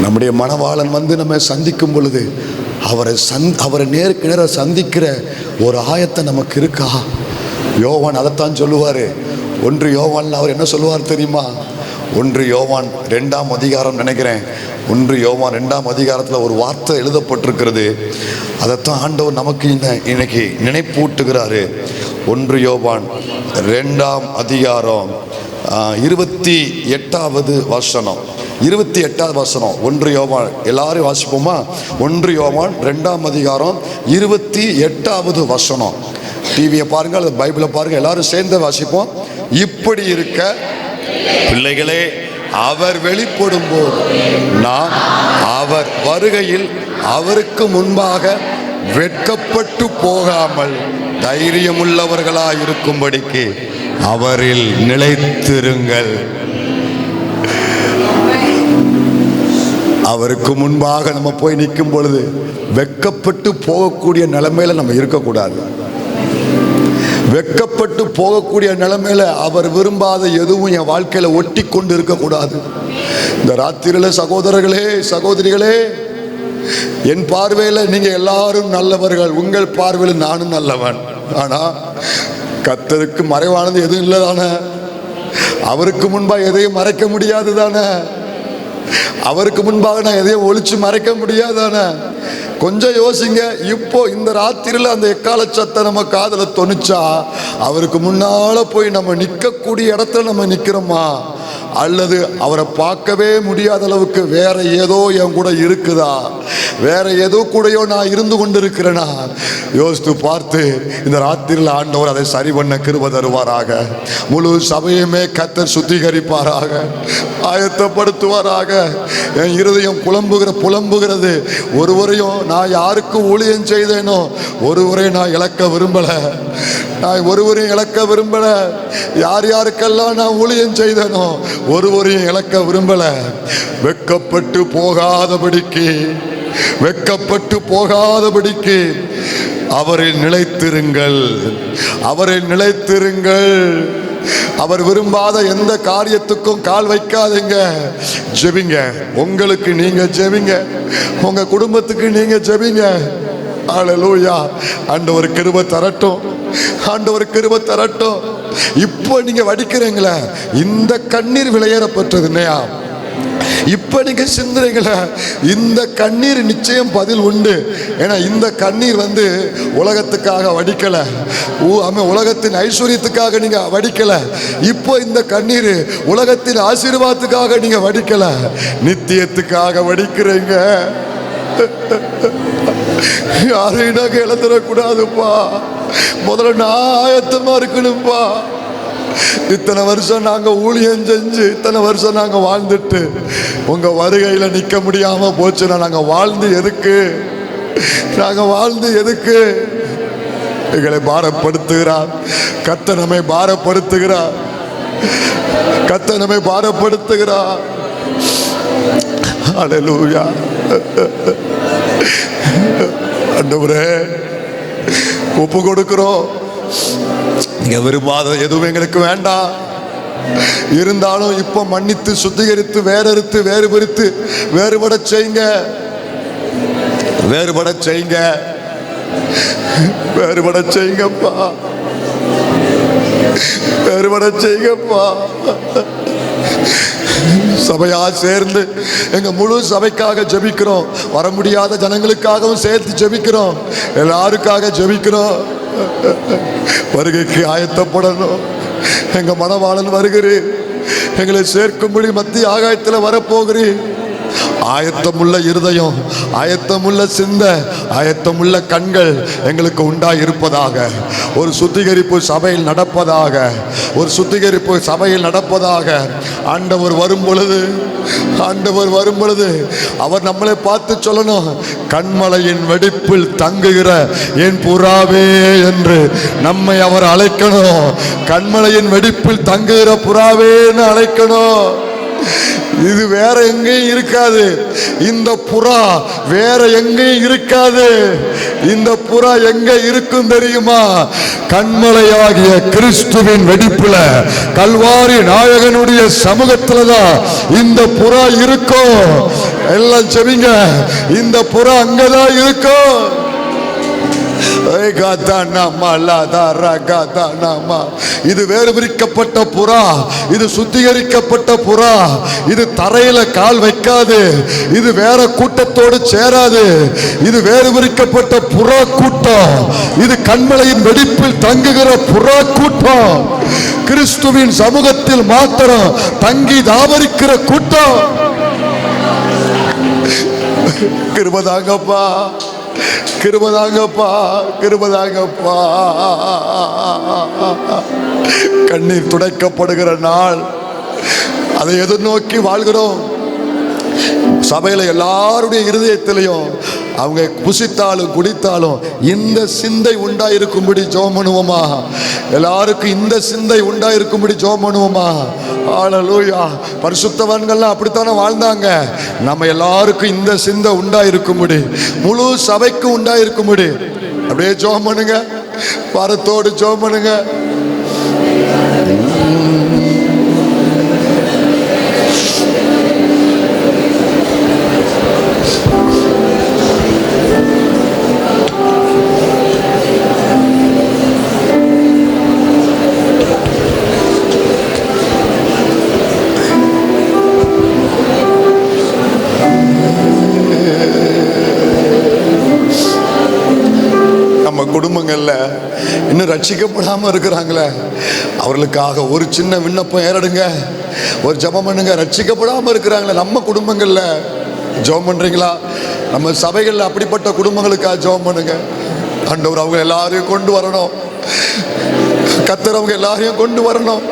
நம்முடைய மணவாளன் வந்து நம்ம சந்திக்கும் பொழுது அவரை நேருக்கு நேர சந்திக்கிற ஒரு ஆயத்தை நமக்கு இருக்கா? யோவான் அதைத்தான் சொல்லுவார். 1 யோவான் அவர் என்ன சொல்லுவார் தெரியுமா? 1 யோவான் 2ஆம் அதிகாரம் நினைக்கிறேன். 1 யோவான் 2ஆம் அதிகாரத்தில் ஒரு வார்த்தை எழுதப்பட்டிருக்கிறது. அதைத்தான் ஆண்டவர் நமக்கு இன்னைக்கு நினைப்பூட்டுகிறாரு. 1 யோவான் 2ஆம் அதிகாரம் 28வது வசனம். 28வது வசனம் 1 யோவான், எல்லாரும் வாசிப்போமா? 1 யோவான் 2ஆம் அதிகாரம் 28வது வசனம். டிவியை பாருங்க அல்லது பைபிளை பாருங்க, எல்லாரும் சேர்ந்து வாசிப்போம். இப்படி இருக்க பிள்ளைகளே, அவர் வெளிப்படும் போது நாம் அவர் வருகையில் அவருக்கு முன்பாக வெட்கப்பட்டு போகாமல் தைரியமுள்ளவர்களாய் இருக்கும்படிக்கு அவரில் நிலைத்திருங்கள். அவருக்கு முன்பாக நம்ம போய் நிற்கும் பொழுது வெட்கப்பட்டு போகக்கூடிய நிலைமையில நம்ம இருக்கக்கூடாது. வெட்கப்பட்டு போகக்கூடிய நிலைமையில அவர் விரும்பாத எதுவும் என் வாழ்க்கையில ஒட்டி கொண்டு இருக்கக்கூடாது. இந்த ராத்திரியில சகோதரர்களே, சகோதரிகளே, என் பார்வையில நீங்க எல்லாரும் நல்லவர்கள், உங்கள் பார்வையில் நானும் நல்லவன். ஆனா கர்த்தருக்கு மறைவானது எதுவும் இல்லை தானே? அவருக்கு முன்பாக எதையும் மறைக்க முடியாது தானே? அவருக்கு முன்பாக நான் எதையும் ஒளிச்சு மறைக்க முடியாதானே? கொஞ்சம் யோசிங்க. இப்போ இந்த ராத்திரியில் அந்த எக்கால சத்தம் நம்ம காதல தொனிச்சா அவருக்கு முன்னால போய் நம்ம நிற்கக்கூடிய இடத்துல நம்ம நிற்கிறோமா, அல்லது அவரை பார்க்கவே முடியாத அளவுக்கு வேற ஏதோ என் கூட இருக்குதா, வேற ஏதோ கூடயோ நான் இருந்து கொண்டு இருக்கிறேனா? யோசித்து பார்த்து இந்த ராத்திரியில் ஆண்டவர் அதை சரி பண்ண கிருபை தருவாராக. முழு சபையுமே கர்த்தர் சுத்திகரிப்பாராக, ஆயத்தப்படுத்துவாராக. என் இருதயம் புலம்புகிறது. ஒருவரையும் நான் யாருக்கு ஊழியம் செய்தேனோ ஒருவரையும் நான் இழக்க விரும்பல. நான் ஒருவரையும் இழக்க விரும்பல. யார் யாருக்கெல்லாம் நான் ஊழியம் செய்தேனோ ஒருவரையும் இழக்க விரும்பல. வெட்கப்பட்டு போகாதபடிக்கு அவரில் நிலைத்திருங்கள். அவரில் நிலைத்திருங்கள். அவர் விரும்பாத எந்த காரியத்துக்கும் கால் வைக்காதீங்க. ஜெபிங்க. உங்களுக்கு நீங்க ஜெபிங்க, உங்க குடும்பத்துக்கு நீங்க ஜெபிங்க. ஹல்லேலூயா. ஆண்டவர் கிருபை தரட்டும், ஆண்டவர் கிருபை தரட்டும். இப்போ நீங்க வடிக்கிறீங்களே, இந்த கண்ணீர் விலையேறப்பட்டது இல்லையா? இப்ப நீங்க சிந்துறீங்களா, இந்த கண்ணீர் நிச்சயம் பதில் உண்டு. ஏன்னா இந்த கண்ணீர் உலகத்துக்காக வடிக்கல, உலகத்தின் ஐஸ்வர்யத்துக்காக நீங்க வடிக்கல. இப்போ இந்த கண்ணீர் உலகத்தின் ஆசீர்வாதத்துக்காக நீங்க வடிக்கல, நித்தியத்துக்காக வடிக்கிறீங்க. யாரையும் நாங்க இழந்துடக்கூடாதுப்பா. முதல்ல நான் ஆயத்தமா இருக்கணும்ப்பா. இத்தனை வருஷம் நாங்க ஊழியம் செஞ்சு, இத்தனை வருஷம் நாங்க வாழ்ந்துட்டு உங்க வருகையில நிக்க முடியாம போச்சுன்னா நாங்க வாழ்ந்து எதுக்கு? எங்களை பாரப்படுத்துகிறார் கர்த்தர், நம்மை பாரப்படுத்துகிறார் கர்த்தர், நம்மை பாரப்படுத்துகிறார். ஹல்லேலூயா. ஆண்டவரே, ஒப்பு கொடுக்கிறோம். நீங்க விரும்பாத எதுவும் எங்களுக்கு வேண்டாம். இருந்தாலும் இப்ப மன்னித்து, சுத்திகரித்து, வேறுபட செய்யுங்க. சபையா சேர்ந்து எங்க முழு சபைக்காக ஜெபிக்கிறோம். வர முடியாத ஜனங்களுக்காகவும் சேர்த்து ஜெபிக்கிறோம். எல்லாருக்காக ஜெபிக்கிறோம். வருகைக்கு ஆயத்தப்படணும். எங்க மணவாளன் வருகிறீர், எங்களை சேர்க்கும்படி மத்திய ஆகாயத்தில் வரப்போகிறீர். ஆயத்தமுள்ள இருதயம், ஆயத்தமுள்ள சிந்தை, ஆயத்தமுள்ள கண்கள் எங்களுக்கு உண்டாயிருப்பதாக. ஒரு சுத்திகரிப்பு சபையில் நடப்பதாக. ஆண்டவர் வரும் பொழுது அவர் நம்மளை பார்த்து சொல்லணும், கண்மலையின் வெடிப்பில் தங்குகிற என் புறாவே என்று நம்மை அவர் அழைக்கணும். கண்மலையின் வெடிப்பில் தங்குகிற புறாவேன்னு அழைக்கணும். இது வேற எங்கேயும் இருக்காது. இந்த புறா வேற எங்கேயும் இருக்காது. இந்த புறா எங்க இருக்கும் தெரியுமா? கண்மலையாகிய கிறிஸ்துவின் வெடிப்புல, கல்வாரி நாயகனுடைய சமூகத்துல தான் இந்த புறா இருக்கும். எல்லாம் செவிங்க, இந்த புறா அங்கதான் இருக்கும். இது வேறு பிரிக்கப்பட்ட புறா, இது சுத்திகரிக்கப்பட்ட புறா. இது தரையில கால் வைக்காது, இது வேற கூட்டத்தோடு சேராது. இது வேறு பிரிக்கப்பட்ட புறா கூட்டம். இது கண்மலையின் வெடிப்பில் தங்குகிற புறா கூட்டம். கிறிஸ்துவின் சமூகத்தில் மாத்திரம் தங்கி தாவரிக்கிற கூட்டம். கிருபதாங்கப்பா, கிருபதாங்கப்பா. கண்ணீர் துடைக்கப்படுகிற நாள், அதை எதிர்நோக்கி வாழ்கிறோம். சபையில எல்லாருடைய இருதயத்திலையும் அவங்க புசித்தாலும் குடித்தாலும் இந்த சிந்தை உண்டாயிருக்கும்படி ஜெபம் பண்ணுவோமா? எல்லாருக்கும் இந்த சிந்தை உண்டாயிருக்கும்படி ஜெபம் பண்ணுவோமா? ஹல்லேலூயா. பரிசுத்தவான்கள்லாம் அப்படித்தானே வாழ்ந்தாங்க. நம்ம எல்லாருக்கும் இந்த சிந்தை உண்டாயிருக்கும்படி, முழு சபைக்கும் உண்டாயிருக்கும்படி அப்படியே ஜெபம் பண்ணுங்க. பாரத்தோடு ஜெபம் பண்ணுங்க. குடும்பங்கள்ல இன்னும் ரட்சிக்கப்படாம இருக்கிறாங்களே, அவர்களுக்காக ஒரு சின்ன விண்ணப்பம் ஏறடுங்க, ஒரு ஜெபம் பண்ணுங்க. ரட்சிக்கப்படாம இருக்கிறாங்களே நம்ம குடும்பங்கள்ல ஜெபம் பண்றீங்களா? நம்ம சபைகள்ல அப்படிப்பட்ட குடும்பங்களுக்காக ஜெபம் பண்ணுங்க. ஆண்டவர் அவங்க எல்லாரையும் கொண்டு வரணும். கர்த்தர் அவங்க எல்லாரையும் கொண்டு வரணும்.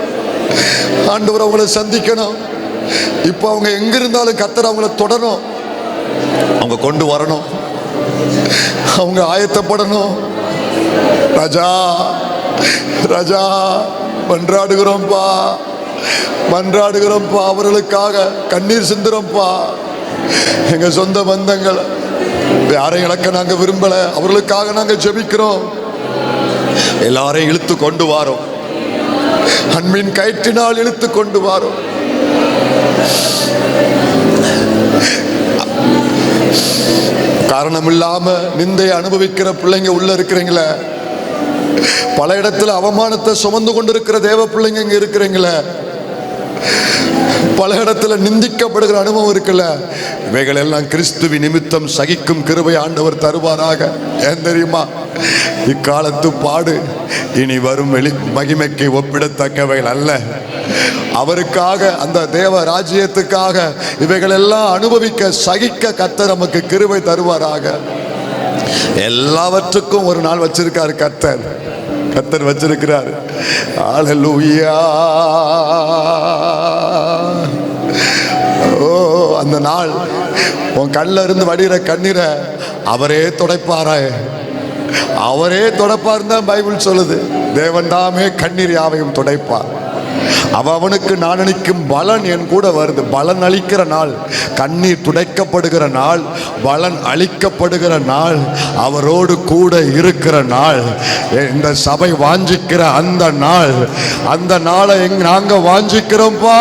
ஆண்டவர் அவங்களை சந்திக்கணும். இப்போ அவங்க எங்க இருந்தாலும் கர்த்தர் அவங்கள தொடரணும். அவங்க கொண்டு வரணும். அவங்க ஆயத்தப்படணும். ராஜா ராஜா மன்றாடுகிறோம்ப்பா, மன்றாடுகிறோம்ப்பா. அவர்களுக்காக கண்ணீர் சிந்துறோம்ப்பா. எங்க சொந்த பந்தங்கள் யாரையும் இழக்க நாங்க விரும்பல. அவர்களுக்காக நாங்க ஜெபிக்கிறோம். எல்லாரையும் இழுத்து கொண்டு வாரோம். அன்பின் கயிற்றினால் இழுத்து கொண்டு வாரோம். காரணம் இல்லாம நிந்தையை அனுபவிக்கிற பிள்ளைங்க உள்ள இருக்கிறீங்களே, பல இடத்துல அவமானத்தை சுமந்து கொண்டிருக்கிற தேவ பிள்ளைங்க இங்க இருக்கிறீங்களே, பல இடத்துல நிந்திக்கப்படுகிற அனுபவம் இருக்குல்ல, இவைகள் எல்லாம் கிறிஸ்துவின் நிமித்தம் சகிக்கும் கிருபை ஆண்டவர் தருவாராக. ஏன் தெரியுமா? இக்காலத்து பாடு இனி வரும் மகிமைக்கு ஒப்பிடத்தக்கவைகள் அல்ல. அவருக்காக, அந்த தேவ ராஜ்யத்துக்காக இவைகள் எல்லாம் அனுபவிக்க சகிக்க கர்த்தர் நமக்கு கிருபை தருவாராக. எல்லாவற்றுக்கும் ஒரு நாள் வச்சிருக்காரு கர்த்தர். கர்த்தர் வச்சிருக்கிறார். ஹல்லேலூயா. ஓ, அந்த நாள் உன் கண்ணில் இருந்து வடிகிற கண்ணீரை அவரே துடைப்பாராய். அவரே துடைப்பார் தான் பைபிள் சொல்லுது. தேவன் தாமே கண்ணீர் யாவையும் துடைப்பார். அவனுக்கு நான் அளிக்கும் பலன் என் கூட வருது. பலன் அளிக்கிற நாள், கண்ணீர் துடைக்கப்படுகிற நாள், பலன் அளிக்கப்படுகிற நாள், அவரோடு கூட இருக்கிற நாள், இந்த சபை வாஞ்சிக்கிற அந்த நாள், அந்த நாளை நாங்க வாஞ்சிக்கிறோம்ப்பா.